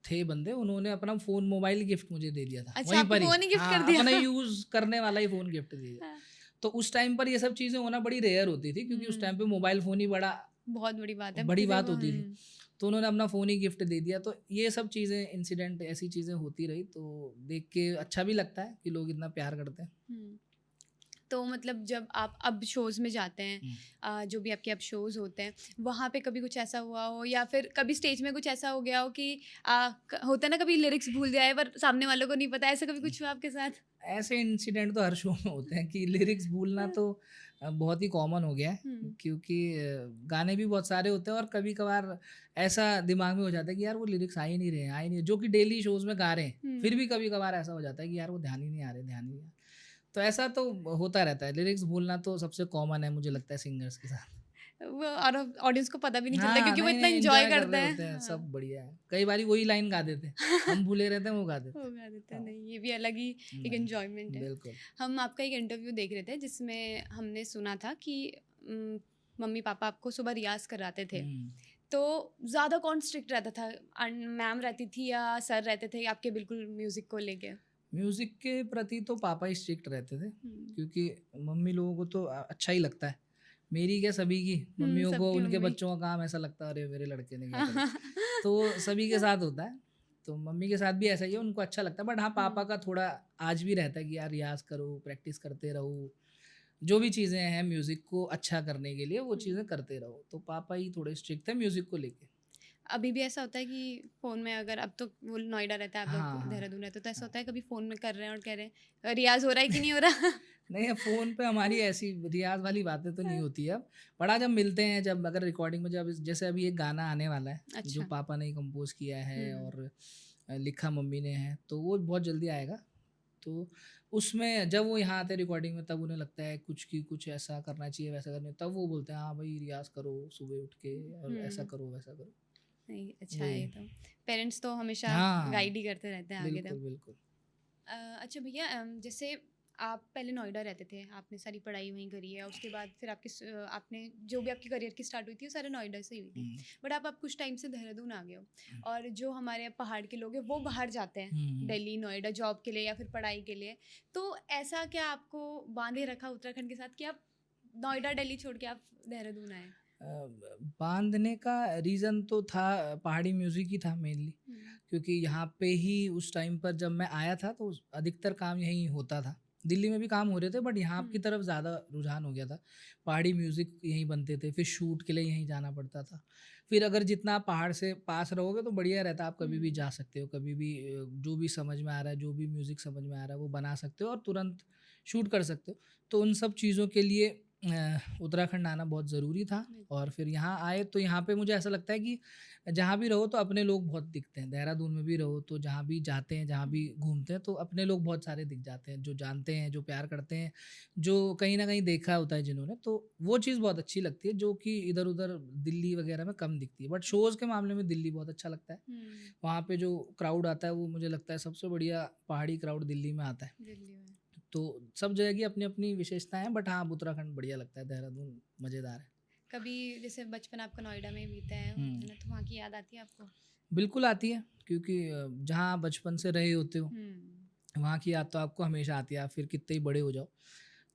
थे बंदे, उन्होंने अपना फ़ोन मोबाइल गिफ्ट मुझे दे दिया था अच्छा, वहीं आपको पर ही। फ़ोन ही गिफ्ट कर हाँ, दिया? अपना यूज़ करने वाला ही फ़ोन गिफ्ट दे दिया। हाँ। तो उस टाइम पर ये सब चीज़ें होना बड़ी रेयर होती थी, क्योंकि उस टाइम पे मोबाइल फ़ोन ही बड़ा बहुत बड़ी बात है बड़ी किसी बात को। होती थी। तो उन्होंने अपना फ़ोन ही गिफ्ट दे दिया। तो ये सब चीज़ें, इंसिडेंट, ऐसी चीज़ें होती रही, तो देख के अच्छा भी लगता है कि लोग इतना प्यार करते हैं। हुँ। तो मतलब जब आप अब शोज़ में जाते हैं, हुँ। जो भी आपके अब शोज़ होते हैं, वहाँ पे कभी कुछ ऐसा हुआ हो या फिर कभी स्टेज में कुछ ऐसा हो गया हो कि होता है ना, कभी लिरिक्स भूल जाए पर सामने वालों को नहीं पता, ऐसा कभी कुछ हुआ आपके साथ? ऐसे इंसिडेंट तो हर शो में होते हैं कि लिरिक्स भूलना तो बहुत ही कॉमन हो गया है, हुँ, क्योंकि गाने भी बहुत सारे होते हैं और कभी-कभार ऐसा दिमाग में हो जाता है कि यार वो लिरिक्स आ ही नहीं रहे, जो कि डेली शोज़ में गा रहे हैं, फिर हुँ। भी कभी-कभार ऐसा हो जाता है कि यार वो ध्यान ही नहीं आ रहे, ध्यान ही नहीं आ रहे। तो ऐसा तो होता रहता है, लिरिक्स भूलना तो सबसे कॉमन है मुझे लगता है सिंगर्स के साथ। वो और ऑडियंस को पता भी नहीं चलता हाँ, क्योंकि वो नहीं, इतना नहीं, एन्जॉय एन्जॉय कर करते रहे हैं। होते हैं, हाँ। सब बढ़िया है। कई बारी वही लाइन गा देते हैं, हम भूले रहते हैं, वो गा देते हैं। वो गा देते हैं, हाँ, नहीं ये भी अलग ही एक एन्जॉयमेंट नहीं, है। बिल्कुल। हम आपका एक इंटरव्यू देख रहे थे जिसमें हमने सुना था कि मम्मी-पापा आपको सुबह रियाज़ कराते थे। हुँ। तो ज़्यादा कौन स्ट्रिक्ट रहता था? मैम रहती थी या सर रहते थे आपके बिल्कुल म्यूज़िक को लेके? म्यूज़िक के प्रति तो पापा ही स्ट्रिक्ट रहते थे, हुँ। क्योंकि मम्मी लोगों को तो अच्छा ही लगता है। मेरी क्या, सभी की मम्मियों को सबकी उनके मम्मी। बच्चों का काम ऐसा लगता है, अरे मेरे लड़के ने क्या कर दिया। तो सभी के साथ होता है। तो मम्मी के साथ भी ऐसा ही है, उनको अच्छा लगता है। बट हाँ, पापा हुँ, का थोड़ा आज भी रहता है कि यार रियाज़ करो, प्रैक्टिस करते रहो। जो भी चीज़ें हैं म्यूज़िक को अच्छा करने के लिए, वो हुँ। चीज़ें करते रहो। तो पापा ही थोड़े स्ट्रिक्ट थे म्यूज़िक को लेके। अभी भी ऐसा होता है कि फ़ोन में अगर अब तो वो नोएडा रहता है, आप लोग हाँ, हाँ, देहरादून रहते हो, तो ऐसा हाँ। होता है कभी फ़ोन में कर रहे हैं और कह रहे हैं रियाज़ हो रहा है कि नहीं हो रहा? नहीं, फ़ोन पे हमारी ऐसी रियाज़ वाली बातें तो नहीं होती है अब। बट हाँ, जब मिलते हैं, जब अगर रिकॉर्डिंग में, जब जैसे अभी एक गाना आने वाला है, जो अच्छा। पापा ने ही कंपोज़ किया है हुँ, और लिखा मम्मी ने है, तो वो बहुत जल्दी आएगा। तो उसमें जब वो यहाँ आते हैं रिकॉर्डिंग में, तब उन्हें लगता है कुछ कि कुछ ऐसा करना चाहिए, वैसा करना, तब वो बोलते हैं, हाँ भाई रियाज़ करो सुबह उठ के, और ऐसा हुँ। करो, वैसा करो। नहीं, अच्छा है वही। ये तो। पेरेंट्स तो हमेशा हाँ, गाइड ही करते रहते हैं आगे तक। बिल्कुल, बिल्कुल। अच्छा भैया, जैसे आप पहले नोएडा रहते थे, आपने सारी पढ़ाई वहीं करी है, उसके बाद फिर आपने जो भी आपकी करियर की स्टार्ट हुई थी वो सारे नोएडा से ही हुई थी। हुँ, बट आप अब कुछ टाइम से देहरादून आ गए हो, हुँ, और जो हमारे पहाड़ के लोग हैं वो बाहर जाते हैं, हुँ। दिल्ली नोएडा जॉब के लिए या फिर पढ़ाई के लिए। तो ऐसा क्या आपको बांधे रखा उत्तराखंड के साथ कि आप नोएडा दिल्ली छोड़ के आप देहरादून आए? बाँधने का रीज़न तो था, पहाड़ी म्यूज़िक ही था मेनली, हम्म, क्योंकि यहाँ पे ही उस टाइम पर जब मैं आया था, तो अधिकतर काम यहीं होता था। दिल्ली में भी काम हो रहे थे, बट यहाँ की हम्म, तरफ ज़्यादा रुझान हो गया था। पहाड़ी म्यूज़िक यहीं बनते थे, फिर शूट के लिए यहीं जाना पड़ता था। फिर अगर जितना आप पहाड़ से पास रहोगे तो बढ़िया रहता है, आप कभी भी हम्म, जा सकते हो, कभी भी जो भी समझ में आ रहा है, जो भी म्यूज़िक समझ में आ रहा है, वो बना सकते हो और तुरंत शूट कर सकते हो। तो उन सब चीज़ों के लिए उत्तराखंड आना बहुत ज़रूरी था। और फिर यहाँ आए तो यहाँ पे मुझे ऐसा लगता है कि जहाँ भी रहो तो अपने लोग बहुत दिखते हैं। देहरादून में भी रहो तो जहाँ भी जाते हैं, जहाँ भी हम्म, घूमते हैं, तो अपने लोग बहुत सारे दिख जाते हैं, जो जानते हैं, जो प्यार करते हैं, जो कहीं न कहीं देखा होता है जिन्होंने, तो वो चीज़ बहुत अच्छी लगती है, जो कि इधर-उधर दिल्ली वगैरह में कम दिखती है। बट शोज़ के मामले में दिल्ली बहुत अच्छा लगता है। हम्म, वहाँ पे जो क्राउड आता है, वो मुझे लगता है सबसे बढ़िया पहाड़ी क्राउड दिल्ली में आता है। दिल्ली में। तो सब जगह की अपनी-अपनी विशेषताएँ हैं, बट हाँ, अब उत्तराखंड बढ़िया लगता है, देहरादून मज़ेदार है। कभी जैसे बचपन आपका नोएडा में बीता हुँ। है ना, तो वहाँ की याद आती है आपको? बिल्कुल आती है, क्योंकि जहाँ आप बचपन से रहे होते हो, हुँ, वहाँ की याद तो आपको हमेशा आती है, आप फिर कितने ही बड़े हो जाओ।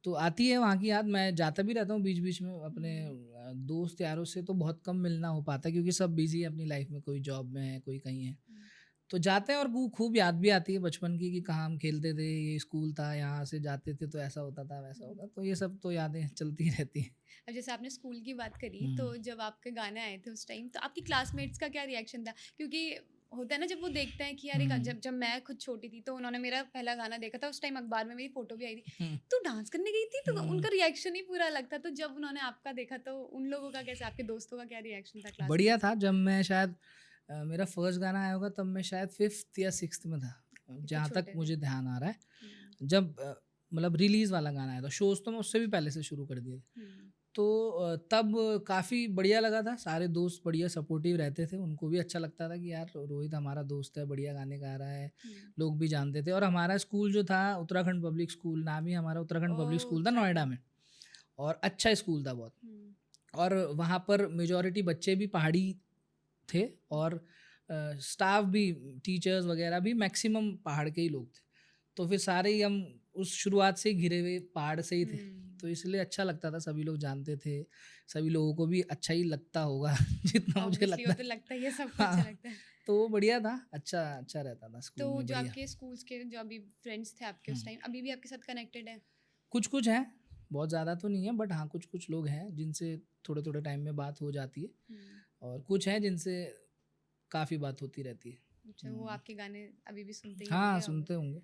तो आती है वहाँ की याद, मैं जाता भी रहता हूँ बीच-बीच में अपने हुँ, दोस्त यारों से, तो बहुत कम मिलना हो पाता है, क्योंकि सब बिज़ी है अपनी लाइफ़ में, कोई जॉब में है, कोई कहीं है। हुँ। तो जाते हैं और खूब याद भी आती है बचपन की, कि कहाँ हम खेलते थे, ये स्कूल था, यहाँ से जाते थे तो ऐसा होता था, वैसा हुँ। होता, तो ये सब तो यादें चलती रहती हैं। अब जैसे आपने स्कूल की बात करी, हुँ, तो जब आपके गाने आए थे उस टाइम, तो आपकी क्लासमेट्स का क्या रिएक्शन था? क्योंकि होता है ना, जब वो देखते हैं कि यार एक, हुँ, जब जब मैं खुद छोटी थी तो उन्होंने मेरा पहला गाना देखा था, उस टाइम अखबार में मेरी फ़ोटो भी आई थी। हुँ, "तू डांस करने गई थी?" तो हुँ। उनका रिएक्शन ही पूरा अलग था। तो जब उन्होंने आपका देखा तो उन लोगों का कैसे, आपके दोस्तों का क्या रिएक्शन था, बढ़िया क्लासमेट्स था, का? जब मैं शायद मेरा फर्स्ट गाना आया होगा तब मैं शायद 5th या 6th में था, इतने जहाँ तक छोटे थे। मुझे ध्यान आ रहा है। हुँ, जब मतलब रिलीज़ वाला गाना आया था, शोज़ तो मैं उससे भी पहले से शुरू कर दिए थे। हुँ, तो तब काफ़ी बढ़िया लगा था, सारे दोस्त बढ़िया सपोर्टिव रहते थे, उनको भी अच्छा लगता था कि यार रोहित हमारा दोस्त है, बढ़िया गाने गा रहा है, हुँ। लोग भी जानते थे। और हमारा स्कूल जो था उत्तराखंड पब्लिक स्कूल, नाम ही हमारा उत्तराखंड पब्लिक ओह! स्कूल था नोएडा उत्तराखंड। में, और अच्छा स्कूल था बहुत। हुँ, और वहाँ पर मेजॉरिटी बच्चे भी पहाड़ी थे, हुँ, और स्टाफ भी, टीचर्स वगैरह भी मैक्सिमम पहाड़ के ही लोग थे। तो फिर सारे ही हम उस शुरुआत से ही घिरे हुए पहाड़ से ही थे, हुँ। तो इसलिए अच्छा लगता था, सभी लोग जानते थे, सभी लोगों को भी अच्छा ही लगता होगा जितना मुझे ऑब्वियसली वो लगता तो है। लगता ही है, सबको अच्छा हाँ, लगता है। तो वो बढ़िया था, अच्छा अच्छा रहता था तो स्कूल में, जो बढ़िया। आपके स्कूल्स के जो अभी फ्रेंड्स थे आपके उस हुँ। टाइम, अभी भी आपके साथ कनेक्टेड हैं? कुछ कुछ हैं, बहुत ज़्यादा तो नहीं है, बट हाँ कुछ कुछ लोग हैं जिनसे थोड़े थोड़े टाइम में बात हो जाती है, हुँ। और कुछ हैं जिनसे काफ़ी बात होती रहती है। अच्छा, वो हुँ। आपके गाने अभी भी सुनते ही हाँ, होंगे अब। सुनते होंगे।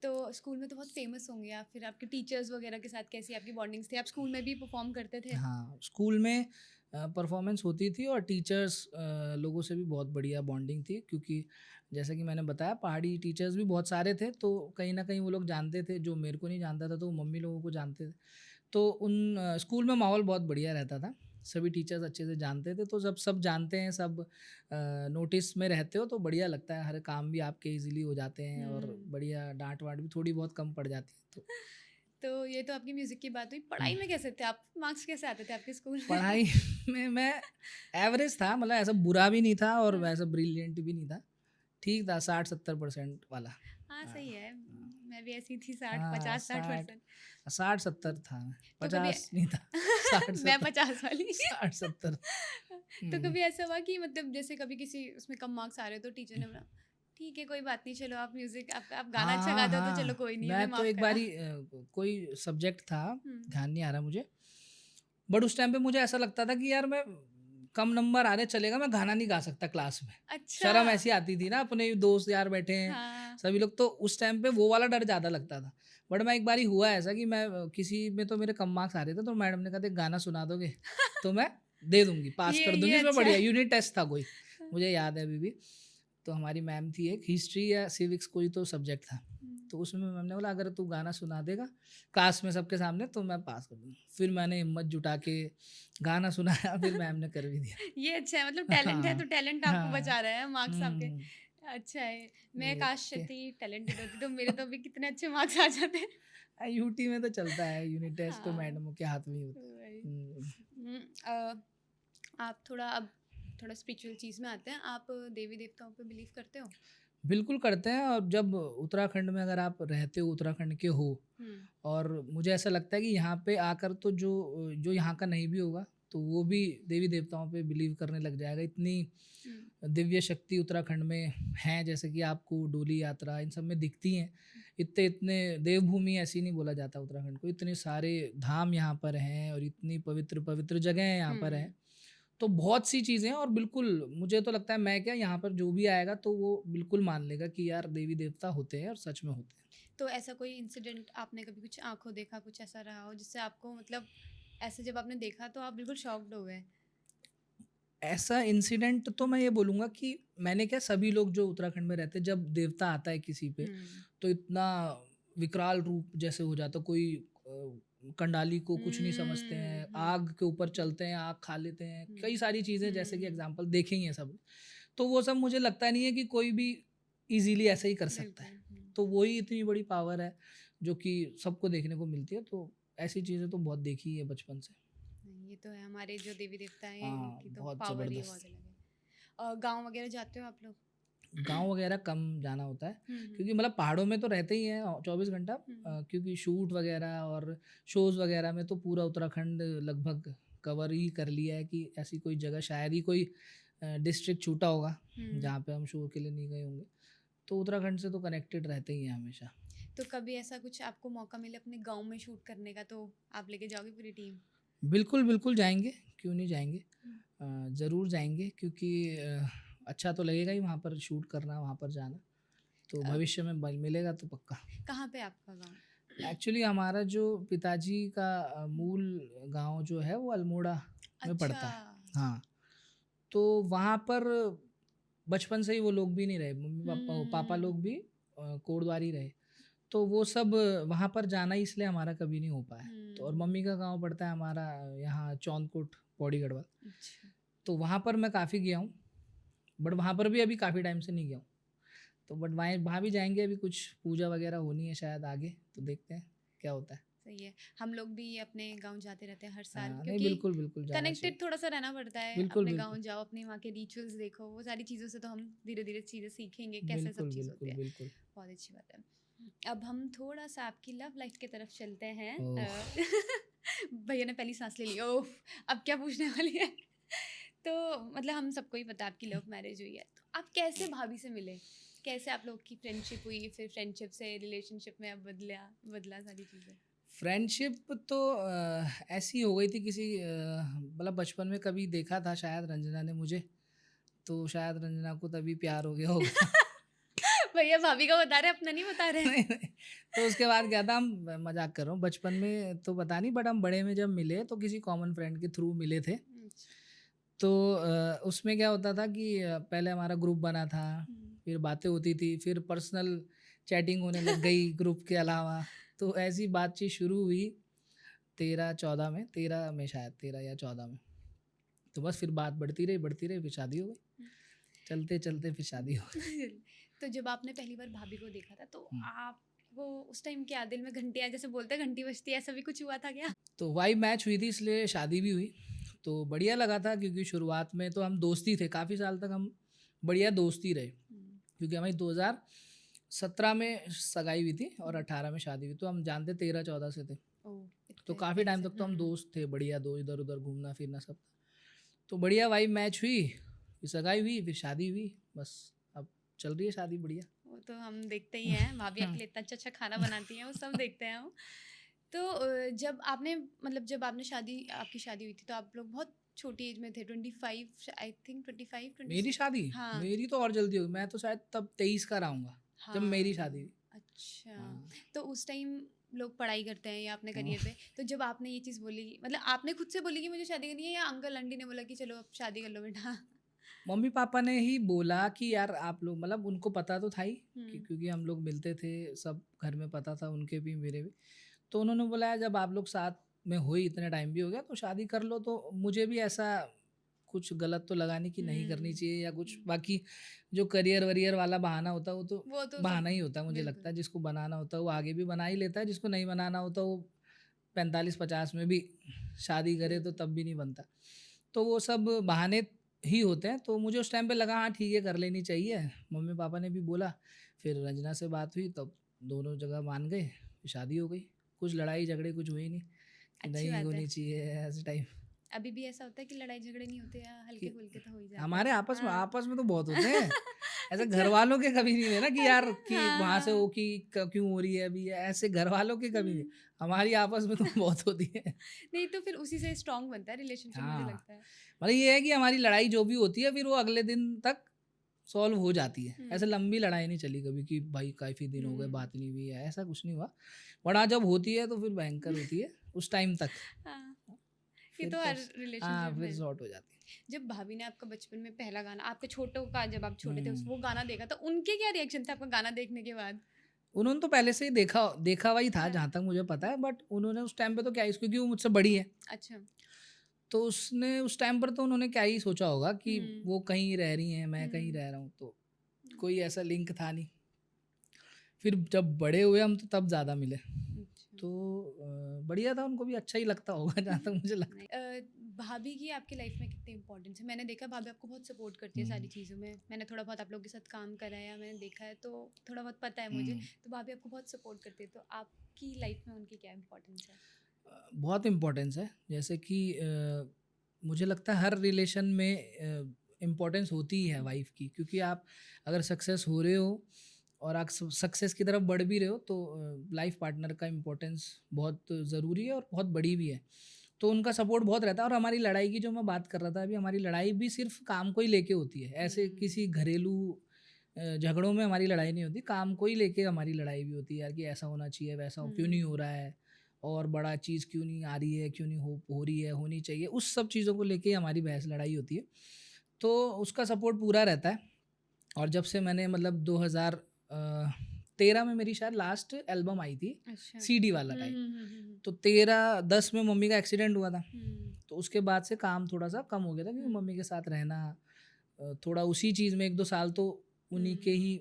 तो स्कूल में तो बहुत फेमस होंगे आप, फिर आपके टीचर्स वगैरह के साथ कैसी आपकी बॉन्डिंग्स थी? आप स्कूल में भी परफॉर्म करते थे? हाँ, स्कूल में परफ़ॉर्मेंस होती थी, और टीचर्स लोगों से भी बहुत बढ़िया बॉन्डिंग थी, क्योंकि जैसा कि मैंने बताया पहाड़ी टीचर्स भी बहुत सारे थे, तो कहीं न कहीं वो लोग जानते थे, जो मेरे को नहीं जानता था तो वो मम्मी लोगों को जानते थे। तो उन स्कूल में माहौल बहुत बढ़िया रहता था, सभी टीचर्स अच्छे से जानते थे, तो जब सब जानते हैं, सब नोटिस में रहते हो तो बढ़िया लगता है, हर काम भी आपके ईज़िली हो जाते हैं, और हुँ। बढ़िया डाँट-वाँट भी थोड़ी बहुत कम पड़ जाती है, तो तो ये तो आपकी म्यूज़िक की बात हुई। हुँ। पढ़ाई में कैसे थे आप? मार्क्स कैसे आते थे आपके स्कूल में? पढ़ाई में मैं एवरेज था, मतलब ऐसा बुरा भी नहीं था और हाँ। वैसा ब्रिलियंट भी नहीं था। ठीक था, 60-70% वाला। हाँ, हाँ, सही है। हाँ। मैं भी ऐसी थी 60 हाँ, 50-60%। 60-70 था मैं, तो कभी 50 नहीं था। मैं 60-70, 50 वाली। 60-70। तो हुँ। कभी ऐसा हुआ कि मतलब जैसे कभी किसी उसमें कम मार्क्स आ रहे हो तो टीचर ने बोला, ठीक है कोई बात नहीं, चलो आप म्यूजिक आप गाना हाँ, अच्छा हाँ, गाते हो तो चलो हाँ। कोई नहीं, हमें मैं तो माफ एक करा। बारी कोई सब्जेक्ट था, हम्म। ध्यान नहीं आ रहा मुझे, बट उस टाइम पे मुझे ऐसा लगता था कि यार मैं कम नंबर आ रहे चलेगा, मैं गाना नहीं गा सकता क्लास में। अच्छा। शर्म ऐसी आती थी ना, अपने ही दोस्त यार बैठे हैं, हाँ। सभी लोग, तो उस टाइम पे वो वाला डर ज़्यादा लगता था। बट मैं एक बारी हुआ ऐसा कि मैं किसी में तो मेरे कम मार्क्स आ रहे थे, तो मैडम ने कहा था, "एक गाना सुना दोगे?" तो मैं दे दूँगी, पास कर ये दूँगी, इसमें अच्छा बढ़िया है। यूनिट टेस्ट था कोई, मुझे याद है अभी भी। तो हमारी मैम थी एक, हिस्ट्री या सिविक्स कोई तो सब्जेक्ट था। हम्म। तो उसमें मैम ने बोला, "अगर तू गाना सुना देगा क्लास में सबके सामने तो मैं पास कर दूँगी।" फिर मैंने हिम्मत जुटा के गाना सुनाया, फिर मैम ने कर भी दिया। ये अच्छा है, मतलब टैलेंट है तो हाँ, टैलेंट आपको हाँ। बचा रहा है मार्क्स आपके। हुँ, अच्छा है। मैं ये काश के इतनी टैलेंटेड होती तो मेरे तो अभी कितने अच्छे मार्क्स आ जाते। यूटी में तो चलता है, यूनिट टेस्ट तो हाँ, मैडमों के हाथ में ही होता वही। है। हुँ। आप थोड़ा अब थोड़ा स्पिरिचुअल चीज़ में आते हैं। आप देवी देवताओं पे बिलीव करते हो? बिल्कुल करते हैं, और जब उत्तराखंड में अगर आप रहते हो, उत्तराखंड के हो, हुँ। और मुझे ऐसा लगता है कि यहाँ पे आकर तो जो जो यहाँ का नहीं भी होगा, तो वो भी देवी देवताओं पे बिलीव करने लग जाएगा। इतनी हुँ। दिव्य शक्ति उत्तराखंड में है, जैसे कि आपको डोली यात्रा इन सब में दिखती हैं। इतने इतने देवभूमि ऐसी नहीं बोला जाता उत्तराखंड को, इतने सारे धाम यहाँ पर हैं, और इतनी पवित्र पवित्र जगह यहाँ पर हुँ। हैं। तो बहुत सी चीज़ें हैं, और बिल्कुल मुझे तो लगता है, मैं क्या, यहाँ पर जो भी आएगा तो वो बिल्कुल मान लेगा कि यार देवी देवता होते हैं, और सच में होते हैं। तो ऐसा कोई इंसिडेंट आपने कभी कुछ आँखों देखा, कुछ ऐसा रहा हो जिससे आपको मतलब ऐसे जब आपने देखा तो आप बिल्कुल शॉक्ड हो गए? ऐसा इंसिडेंट तो मैं ये बोलूँगा कि मैंने क्या, सभी लोग जो उत्तराखंड में रहते हैं, जब देवता आता है किसी पे, हुँ। तो इतना विकराल रूप जैसे हो जाता, कोई कंडाली को कुछ नहीं समझते हैं, हुँ। आग के ऊपर चलते हैं, आग खा लेते हैं, हुँ। कई सारी चीज़ें, जैसे कि हुँ। एग्जांपल देखे ही हैं सब। तो वो सब मुझे लगता नहीं है कि कोई भी ईज़िली ऐसे ही कर सकता है। बिल्कुल। हुँ। तो वही इतनी बड़ी पावर है, जो कि सबको देखने को मिलती है, तो ऐसी चीज़ें तो बहुत देखी ही है बचपन से। नहीं, ये तो है, हमारे जो देवी देवता हैं हाँ, इनकी तो बहुत पावर ही बहुत ज़बरदस्त। अलग है। गाँव वगैरह जाते हो आप लोग? गाँव वगैरह कम जाना होता है, हुँ, हुँ। क्योंकि मतलब पहाड़ों में तो रहते ही हैं 24 घंटा, हुँ। क्योंकि शूट वगैरह और शोज़ वगैरह में तो पूरा उत्तराखंड लगभग कवर ही कर लिया है, कि ऐसी कोई जगह शायद ही कोई डिस्ट्रिक्ट छूटा होगा हुँ। जहाँ पे हम शो के लिए नहीं गए होंगे। तो उत्तराखंड से तो कनेक्टेड रहते ही हैं हमेशा। तो कभी ऐसा कुछ आपको मौका मिले अपने गाँव में शूट करने का तो आप लेके जाओगे पूरी टीम? बिल्कुल, बिल्कुल जाएँगे, क्यों नहीं जाएँगे? हुँ। ज़रूर जाएँगे, क्योंकि अच्छा तो लगेगा ही वहाँ पर शूट करना, वहाँ पर जाना। तो अ, भविष्य में बल मिलेगा तो पक्का। कहाँ पे आपका गाँव? एक्चुअली हमारा जो पिताजी का हुँ। मूल गाँव जो है वो अल्मोड़ा में अच्छा। पड़ता है। हाँ, तो वहाँ पर बचपन से ही वो लोग भी नहीं रहे, मम्मी-पापा, वो पापा हुँ। लोग भी कोटद्वार ही रहे। तो वो सब वहाँ पर जाना ही इसलिए हमारा कभी नहीं हो पाया। तो और मम्मी का गाँव पड़ता है हमारा यहाँ चौंदकोट, पौड़ी गढ़वाल। अच्छा। तो वहाँ पर मैं काफ़ी गया हूँ, बट वहाँ पर भी अभी काफ़ी टाइम से नहीं गया हूँ। तो बट वहाँ भी जाएँगे, अभी कुछ पूजा वगैरह होनी है शायद आगे, तो देखते हैं क्या होता है। सही है। हम लोग भी अपने गाँव जाते रहते हैं हर साल, हाँ, नहीं क्योंकि बिल्कुल, बिल्कुल जाना चाहिए। कनेक्टेड थोड़ा-सा रहना पड़ता है। बिल्कुल, अपने गाँव बिल्कुल। जाओ, अपनी वहाँ के रिचुअल्स देखो, वो सारी चीज़ों से तो हम धीरे-धीरे चीज़ें सीखेंगे, कैसे सब बिल्कुल, चीज़ होती बिल्कुल, है। बिल्कुल। बहुत अच्छी बात है। अब हम थोड़ा-सा आपकी लव लाइफ की तरफ चलते हैं। ओह! भैया ने पहली साँस ले ली। ओह! अब क्या पूछने वाली है? तो मतलब हम सबको ही पता है आपकी लव मैरिज हुई है। तो आप कैसे भाभी से मिले? कैसे आप लोग की फ्रेंडशिप हुई? फिर फ्रेंडशिप से रिलेशनशिप में अब बदला सारी चीज़ें? फ्रेंडशिप तो ऐसी हो गई थी किसी मतलब बचपन में कभी देखा था शायद रंजना ने मुझे, तो शायद रंजना को तभी प्यार हो गया होगा। भैया भाभी का बता रहे हैं, अपना नहीं बता रहे हैं। नहीं, नहीं। तो उसके बाद क्या था, हम मज़ाक कर रहा हूँ, बचपन में तो पता नहीं, बट हम बड़े में जब मिले तो किसी कॉमन फ्रेंड के थ्रू मिले थे। अच्छा। तो उसमें क्या होता था कि पहले हमारा ग्रुप बना था, हुँ। फिर बातें होती थी, फिर पर्सनल चैटिंग होने लग गई ग्रुप के अलावा। तो ऐसी बातचीत शुरू हुई 13-14 में, 13 में शायद, 13 या 14 में। तो बस फिर बात बढ़ती रही, फिर शादी हो गई। हुँ। चलते-चलते फिर शादी हो गई। तो जब आपने पहली बार भाभी को देखा था, तो हुँ। आपको उस टाइम क्या दिल में घंटियाँ, जैसे बोलते हैं घंटी बजती है, ऐसा भी कुछ हुआ था क्या? तो वाइब मैच हुई थी, इसलिए शादी भी हुई। तो बढ़िया लगा था, क्योंकि शुरुआत में तो हम दोस्त ही थे, काफ़ी साल तक हम बढ़िया दोस्त ही रहे। हुँ। क्योंकि हमारी 2017 में सगाई हुई थी और हुँ। 18 में शादी हुई, तो हम जानते 13-14 से थे। ओह! तो इतने काफ़ी पहले टाइम से। तक तो हम हुँ। दोस्त थे, बढ़िया दो इधर-उधर घूमना-फिरना सब। तो बढ़िया वाइब मैच हुई, फिर सगाई हुई, फिर शादी हुई, बस अब चल रही है शादी बढ़िया। वो तो हम देखते ही हैं, भाभी आपके लिए इतना अच्छा-अच्छा खाना बनाती हैं, वो सब देखते हैं हम। तो जब आपने मतलब जब आपकी शादी हुई थी, तो आप लोग बहुत छोटी एज में थे, 25 आई थिंक 25, मेरी 26। शादी? हाँ, मेरी तो और जल्दी हुई, मैं तो शायद तब 23 का रहूँगा, जब मेरी शादी हुई। हाँ। अच्छा, हाँ। तो उस टाइम लोग पढ़ाई करते हैं या अपने हाँ। करियर पे, तो जब आपने ये चीज़ बोली, मतलब आपने खुद से बोली कि मुझे शादी करनी है, या अंकल आंटी ने बोला कि चलो अब शादी कर लो बेटा? मम्मी-पापा ने ही बोला कि यार आप लोग, मतलब उनको पता तो था ही कि, हुँ। क्योंकि हम लोग मिलते थे, सब घर में पता था, उनके भी मेरे भी। तो उन्होंने बोला यार जब आप लोग साथ में हो ही, इतने टाइम भी हो गया, तो शादी कर लो। तो मुझे भी ऐसा कुछ गलत तो लगा नहीं कि नहीं करनी हुँ। चाहिए या कुछ, हुँ। बाकी जो करियर-वरियर वाला बहाना होता है वो तो वो तो सब। बहाना ही होता है, मुझे लगता बिल्कुल। है। जिसको बनाना होता है वो आगे भी बना ही लेता है, जिसको नहीं बनाना होता वो 45-50 में भी शादी करे तो बिल्कुल। तब भी नहीं बनता। तो वो सब बहाने ही होते हैं। तो मुझे उस टाइम पे लगा हाँ ठीक है, कर लेनी चाहिए। मम्मी-पापा ने भी बोला, फिर रंजना से बात हुई, तब दोनों जगह मान गए, फिर शादी हो गई। कुछ लड़ाई झगड़े कुछ हुए नहीं कि अच्छी नहीं बात है। होनी चाहिए ऐसे टाइम अभी भी ऐसा होता है कि लड़ाई झगड़े नहीं होते, या कि हल्के-फुल्के तो हो ही जाते हमारे हैं? हाँ। आपस में तो बहुत होते हैं। ऐसे घर अच्छा। वालों के कभी नहीं हुए ना कि यार कि हाँ, वहाँ से हाँ। हो कि क्यों हो रही है अभी, ऐसे घर वालों के कभी नहीं। हुँ। हमारी आपस में तो बहुत होती है। नहीं, तो फिर उसी से स्ट्रॉन्ग बनता है रिलेशनशिप, मुझे हाँ, लगता है। मतलब ये है कि हमारी लड़ाई जो भी होती है फिर वो अगले दिन तक सॉल्व हो जाती है। ऐसे हुँ। लंबी लड़ाई नहीं चली कभी कि भाई काफ़ी दिन हो गए हुँ। बात नहीं हुई है, ऐसा कुछ नहीं हुआ। बट हाँ, जब होती है तो फिर भयंकर होती है उस टाइम तक। हाँ, ये फिर तो तो हर हाँ, रिलेशनशिप फिर में। सॉर्ट हो जाती है। जब भाभी ने आपका बचपन में पहला गाना, आपके छोटों का, जब आप छोटे थे उस हुँ। वो गाना देखा, तो उनके क्या रिएक्शन थे आपका गाना देखने के बाद? उन्होंने तो पहले से ही देखा देखा हुआ ही था हाँ। जहाँ तक मुझे पता है, बट उन्होंने उस टाइम पे तो क्या ही, क्योंकि वो मुझसे बड़ी है, अच्छा। तो उसने उस टाइम पर तो उन्होंने क्या ही सोचा होगा कि हुँ। वो कहीं रह रही हैं, मैं कहीं हुँ। रह रहा हूँ, तो हुँ। कोई ऐसा लिंक था नहीं। फिर जब बड़े हुए हम तो तब ज़्यादा मिले। अच्छा। तो बढ़िया था, उनको भी अच्छा ही लगता होगा जहाँ तक मुझे लगता नहीं, भाभी की आपकी लाइफ में कितनी इंपॉर्टेंस है? मैंने देखा भाभी आपको बहुत सपोर्ट करती है। है सारी चीज़ों में। मैंने थोड़ा बहुत आप लोगों के साथ काम करा है, या मैंने देखा है, तो थोड़ा बहुत पता है मुझे। हुँ। तो भाभी आपको बहुत सपोर्ट करती है, तो आपकी लाइफ में उनकी क्या इंपॉर्टेंस है? बहुत इम्पोर्टेंस है, जैसे कि मुझे लगता है हर रिलेशन में इम्पोर्टेंस होती ही है वाइफ़ की, क्योंकि आप अगर सक्सेस हो रहे हो और आप सक्सेस की तरफ बढ़ भी रहे हो तो लाइफ पार्टनर का इम्पोर्टेंस बहुत ज़रूरी है और बहुत बड़ी भी है। तो उनका सपोर्ट बहुत रहता है। और हमारी लड़ाई की जो मैं बात कर रहा था अभी, हमारी लड़ाई भी सिर्फ काम को ही लेके होती है। ऐसे हुँ। किसी घरेलू झगड़ों में हमारी लड़ाई नहीं होती, काम को ही लेके हमारी लड़ाई भी होती है यार कि ऐसा होना चाहिए, वैसा क्यों नहीं हुँ। हो रहा है, और बड़ा चीज़ क्यों नहीं आ रही है, क्यों नहीं हो रही है, होनी चाहिए। उस सब चीज़ों को लेके ही हमारी बहस लड़ाई होती है। तो उसका सपोर्ट पूरा रहता है। और जब से मैंने मतलब 13 में मेरी शायद लास्ट एल्बम आई थी, अच्छा। सीडी वाला टाइम। तो 13-10 में मम्मी का एक्सीडेंट हुआ था, तो उसके बाद से काम थोड़ा सा कम हो गया था, क्योंकि मम्मी के साथ रहना थोड़ा उसी चीज़ में 1-2 साल तो उन्हीं के ही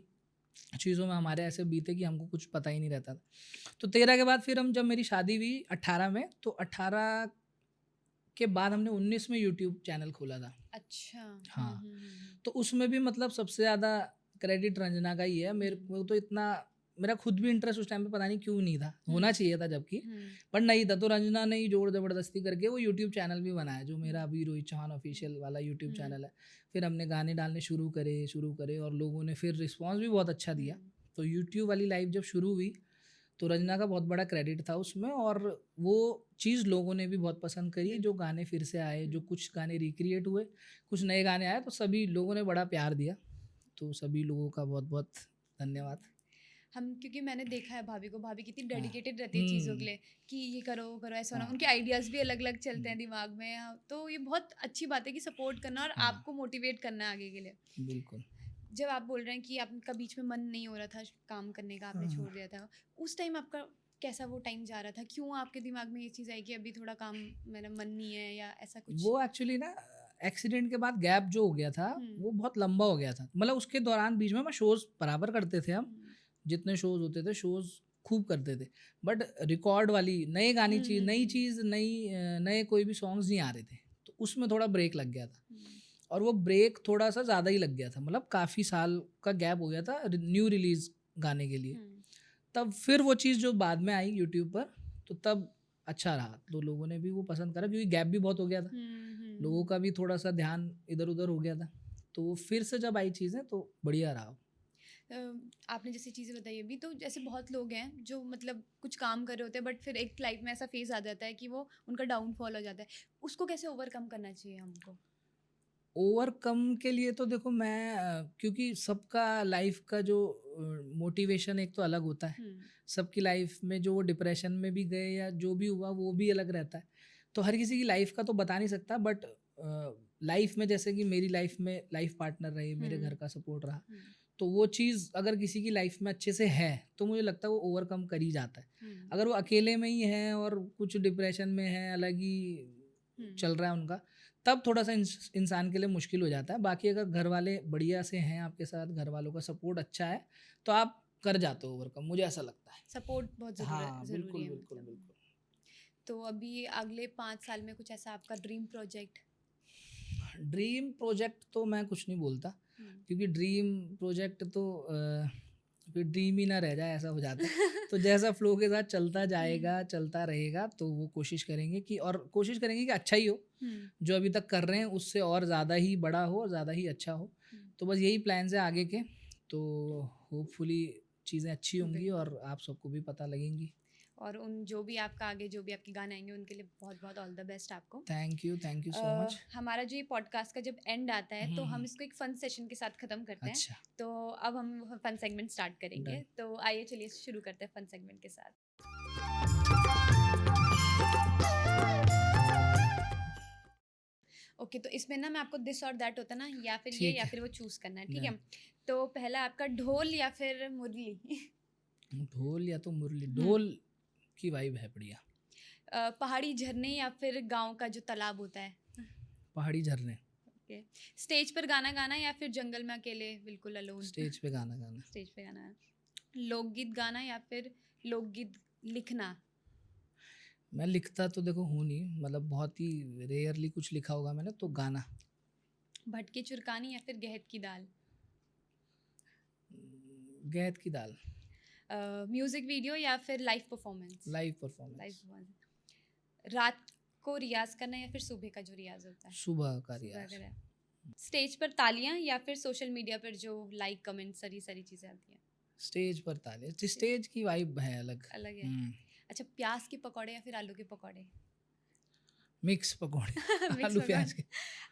चीज़ों में हमारे ऐसे बीते कि हमको कुछ पता ही नहीं रहता था। तो 13 के बाद फिर हम, जब मेरी शादी हुई 18 में, तो 18 के बाद हमने 19 में यूट्यूब चैनल खोला था। अच्छा। हाँ, तो उसमें भी मतलब सबसे ज़्यादा क्रेडिट रंजना का ही है। मेरे को तो इतना, मेरा खुद भी इंटरेस्ट उस टाइम पे पता नहीं क्यों नहीं था, होना चाहिए था जबकि, पर नहीं था। तो रंजना ने ही जोर ज़बरदस्ती करके वो यूट्यूब चैनल भी बनाया, जो मेरा अभी रोहित चौहान ऑफिशियल वाला यूट्यूब चैनल है। फिर हमने गाने डालने शुरू करे और लोगों ने फिर रिस्पॉन्स भी बहुत अच्छा दिया। तो यूट्यूब वाली लाइफ जब शुरू हुई तो रंजना का बहुत बड़ा क्रेडिट था उसमें, और वो चीज़ लोगों ने भी बहुत पसंद करी। जो गाने फिर से आए, जो कुछ गाने रिक्रिएट हुए, कुछ नए गाने आए, तो सभी लोगों ने बड़ा प्यार दिया। तो सभी लोगों का बहुत बहुत धन्यवाद। हम, क्योंकि मैंने देखा है भाभी को, भाभी कितनी हाँ। डेडिकेटेड रहती है चीज़ों के लिए कि ये करो वो करो, ऐसा होना। हाँ। उनके आइडियाज़ भी अलग अलग चलते हैं दिमाग में। तो ये बहुत अच्छी बात है कि सपोर्ट करना और हाँ। आपको मोटिवेट करना है आगे के लिए। बिल्कुल। जब आप बोल रहे हैं कि आपका बीच में मन नहीं हो रहा था काम करने का, आपने छोड़ दिया था, उस टाइम आपका कैसा वो टाइम जा रहा था? क्यों आपके दिमाग में ये चीज़ आई कि अभी थोड़ा काम, मेरा मन नहीं है, या ऐसा कुछ? वो एक्चुअली ना, एक्सीडेंट के बाद गैप जो हो गया था वो बहुत लंबा हो गया था। मतलब उसके दौरान बीच में शोज़ बराबर करते थे हम, जितने शोज़ होते थे, शोज़ खूब करते थे, बट रिकॉर्ड वाली नई नए कोई भी सॉन्ग्स नहीं आ रहे थे। तो उसमें थोड़ा ब्रेक लग गया था, और वो ब्रेक थोड़ा सा ज़्यादा ही लग गया था। मतलब काफ़ी साल का गैप हो गया था न्यू रिलीज़ गाने के लिए। तब फिर वो चीज़ जो बाद में आई यूट्यूब पर, तो तब अच्छा रहा, तो लोगों ने भी वो पसंद करा, क्योंकि गैप भी बहुत हो गया था, लोगों का भी थोड़ा सा ध्यान इधर उधर हो गया था। तो वो फिर से जब आई चीज़ें तो बढ़िया रहा। आपने जैसी चीज़ें बताई अभी, तो जैसे बहुत लोग हैं जो मतलब कुछ काम कर रहे होते हैं, बट फिर एक लाइफ में ऐसा फेज आ जाता है कि वो उनका डाउनफॉल हो जाता है। उसको कैसे ओवरकम करना चाहिए हमको? ओवरकम के लिए तो देखो, मैं क्योंकि सबका लाइफ का जो मोटिवेशन एक तो अलग होता है, सबकी लाइफ में जो वो डिप्रेशन में भी गए या जो भी हुआ वो भी अलग रहता है। तो हर किसी की लाइफ का तो बता नहीं सकता, बट लाइफ में जैसे कि मेरी लाइफ में लाइफ पार्टनर रही, मेरे घर का सपोर्ट रहा, तो वो चीज़ अगर किसी की लाइफ में अच्छे से है तो मुझे लगता है वो ओवरकम कर ही जाता है। अगर वो अकेले में ही है और कुछ डिप्रेशन में है, अलग ही चल रहा है उनका, तब थोड़ा सा इंसान के लिए मुश्किल हो जाता है। बाकी अगर घर वाले बढ़िया से हैं आपके साथ, घर वालों का सपोर्ट अच्छा है, तो आप कर जाते हो ओवरकम, मुझे ऐसा लगता है। सपोर्ट बहुत हाँ, ज़रूरी बिल्कुल है बिल्कुल मतलब। बिल्कुल। तो अभी अगले 5 साल में कुछ ऐसा आपका ड्रीम प्रोजेक्ट? ड्रीम प्रोजेक्ट तो मैं कुछ नहीं बोलता, क्योंकि ड्रीम प्रोजेक्ट तो फिर ड्रीम ही ना रह जाए, ऐसा हो जाता है। तो जैसा फ्लो के साथ चलता जाएगा, चलता रहेगा, तो वो कोशिश करेंगे कि अच्छा ही हो, जो अभी तक कर रहे हैं उससे और ज़्यादा ही बड़ा हो और ज़्यादा ही अच्छा हो। तो बस यही प्लान्स है आगे के, तो होपफुली चीज़ें अच्छी होंगी और आप सबको भी पता लगेंगी। और उन जो भी आपका आगे जो भी आपके गाने आएंगे उनके लिए बहुत बहुत ऑल द बेस्ट आपको। Thank you so much. हमारा जो ये पॉडकास्ट का जब एंड आता है तो हम इसको एक फन सेशन के साथ ख़त्म करते हैं। अच्छा। तो अब हम फन सेगमेंट स्टार्ट करेंगे। Done. तो आइए चलिए शुरू करते हैं फन सेगमेंट के साथ। ओके, तो इसमें ना मैं आपको दिस और दैट होता है ना, या फिर ये ठीक या है। फिर वो चूज़ करना है, ठीक है? Done. तो पहला आपका ढोल या फिर मुरली? ढोल या तो मुरली, ढोल की वाइब है बढ़िया। पहाड़ी झरने या फिर गांव का जो तालाब होता है? पहाड़ी झरने। ओके। स्टेज पर गाना गाना या फिर जंगल में अकेले बिल्कुल अलोन? स्टेज पे गाना गाना। स्टेज पे गाना। लोकगीत गाना या फिर लोकगीत लिखना? मैं लिखता तो देखो हूँ नहीं, मतलब बहुत ही रेयरली कुछ लिखा होगा मैंने, तो गाना। भटके चुरकानी या फिर गहत की दाल? गैद की दाल। म्यूजिक वीडियो या फिर live performance? Live live performance. Performance. रात को रियाज करना या फिर सुबह का जो रियाज होता है? सुबह का सुबह रियाज। का। स्टेज पर तालियां या फिर सोशल मीडिया पर जो लाइक कमेंट सारी सारी चीज़ें आती हैं? स्टेज पर ताले, स्टेज की वाइब है अलग। अलग है। अच्छा, प्याज के पकौड़े या फिर आलू के पकौड़े? मिक्स पकौड़े। मिक्स आलू प्याज के।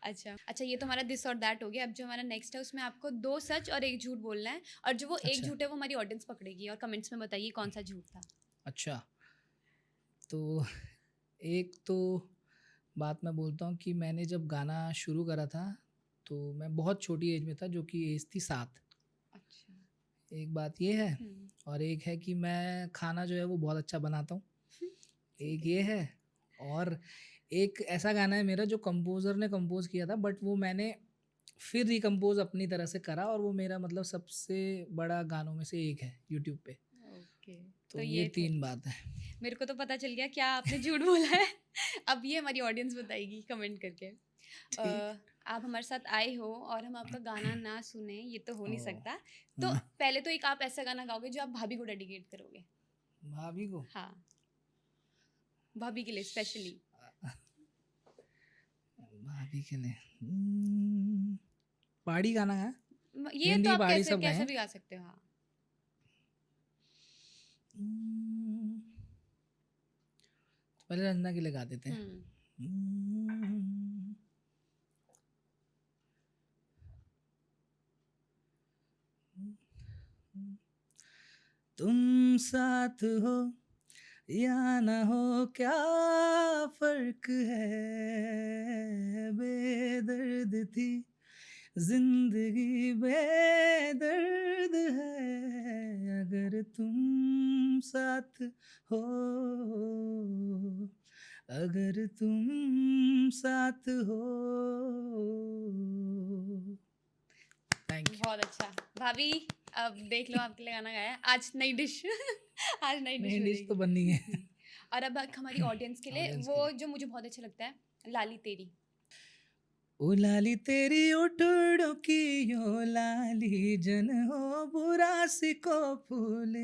अच्छा अच्छा, ये तो हमारा दिस और दैट हो गया। अब जो हमारा नेक्स्ट है उसमें आपको 2 सच और 1 झूठ बोलना है, और जो वो एक अच्छा। झूठ है वो हमारी ऑडियंस पकड़ेगी और कमेंट्स में बताइए कौन सा झूठ था। अच्छा, तो एक तो बात मैं बोलता हूँ कि मैंने जब गाना शुरू करा था तो मैं बहुत छोटी एज में था, जो कि एज थी 7। अच्छा। एक बात ये है, और एक है कि मैं खाना जो है वो बहुत अच्छा बनाता हूँ, एक ये है। और एक ऐसा गाना है मेरा जो कंपोज़र ने कंपोज़ किया था, बट वो मैंने फिर रिकम्पोज़ अपनी तरह से करा, और वो मेरा मतलब सबसे बड़ा गानों में से एक है यूट्यूब पे। ओके, तो तो ये ये थे। 3 बात है। मेरे को तो पता चल गया क्या आपने झूठ बोला है। अब ये हमारी ऑडियंस बताएगी कमेंट करके। ठीक। आप हमारे साथ आए हो और हम आपका गाना ना सुने, ये तो हो नहीं ओह! सकता। तो पहले तो एक आप ऐसा गाना गाओगे जो आप भाभी को डेडिकेट करोगे। भाभी को? हाँ, भाभी के लिए स्पेशली। भाभी के लिए पहाड़ी गाना है, ये तो हिंदी आप पहाड़ी कैसे सब गए कैसा हैं। भी गा सकते हो। हाँ, पहले रंजना के लिए गा देते हैं। तुम साथ हो या न हो क्या फर्क है, बेदर्द थी जिंदगी बेदर्द है, अगर तुम साथ हो, अगर तुम साथ हो। Thank you. बहुत अच्छा। भाभी, अब देख लो आपके लिए गाना गाया है। आज नई डिश आज नई डिश नहीं, डिश तो बनेगी। बननी है और अब हमारी ऑडियंस के लिए ऑडियंस के वो लिए। जो मुझे बहुत अच्छा लगता है, लाली तेरी। ओ लाली तेरी उठड़ो की यो लाली, जन हो बुरासी को फूल,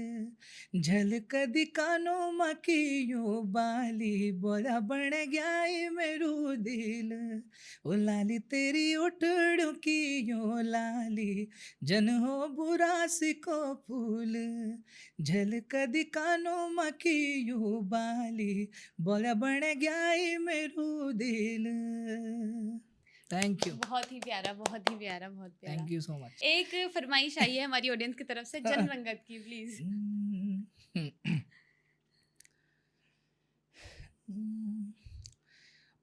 झलक दिकानो मकी यो बाली, बोला बन गया मेरू दिल। ओ लाली तेरी उठड़ो की यो लाली, जन हो बुरासी को फूल, झलक दिकानो मकी यो बाली, बोला बन गया मेरू दिल। Thank you. बहुत ही प्यारा, बहुत ही प्यारा, बहुत प्यारा। Thank you so much. एक फरमाइश आई है हमारी ऑडियंस की तरफ से, जन रंगत की, प्लीज।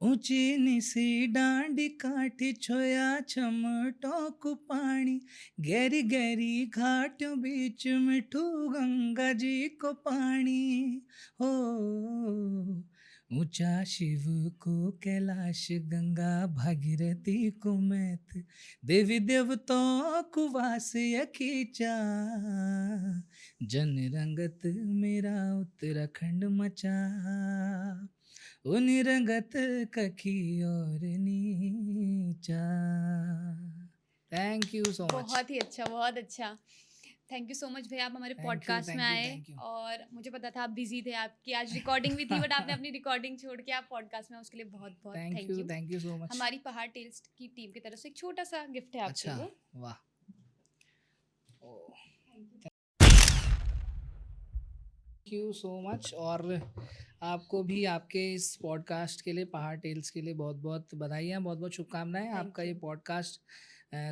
ऊंची निसी डांडी काठी छोया चमटों को पानी, गहरी गहरी घाटियों बीच मिठू गंगा जी को पानी। हो ऊंचा शिव को कैलाश, गंगा भागीरथी को मैत, देवी देवताओं को वास खींचा, जन रंगत मेरा उत्तराखंड मचा, उन रंगत कखी और नीचा। Thank you so much. बहुत ही अच्छा, बहुत अच्छा। थैंक यू सो मच भैया, आप हमारे थैंक यू, पॉडकास्ट में थैंक यू, आए। Thank you. और मुझे पता था आप बिजी थे, आपकी आज रिकॉर्डिंग भी थी, बट आपने अपनी रिकॉर्डिंग छोड़ के आप पॉडकास्ट में आए, उसके लिए बहुत बहुत थैंक यू सो मच। हमारी पहाड़ टेल्स की टीम की तरफ से एक छोटा सा गिफ्ट है आपके अच्छा, लिए। वाह। Thank you so much. और आपको भी आपके इस पॉडकास्ट के लिए, पहाड़ टेल्स के लिए बहुत बहुत बधाइयाँ, बहुत बहुत शुभकामनाएं। Thank आपका ये you. पॉडकास्ट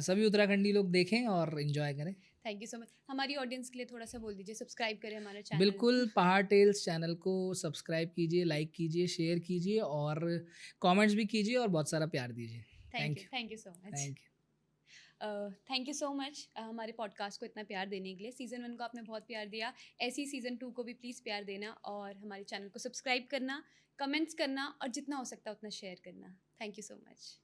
सभी उत्तराखंडी लोग देखें और इन्जॉय करें। Thank you so much. हमारी ऑडियंस के लिए थोड़ा सा बोल दीजिए, सब्सक्राइब करें हमारा चैनल। बिल्कुल, पहाड़ टेल्स चैनल को सब्सक्राइब कीजिए, लाइक कीजिए, शेयर कीजिए, और कमेंट्स भी कीजिए, और बहुत सारा प्यार दीजिए। Thank you, thank you so much. Thank you. Thank you so much हमारे पॉडकास्ट को इतना प्यार देने के लिए। सीज़न 1 को आपने बहुत प्यार दिया, ऐसे ही सीज़न 2 को भी प्लीज़ प्यार देना, और हमारे चैनल को सब्सक्राइब करना, कमेंट्स करना, और जितना हो सकता है उतना शेयर करना। Thank you so much.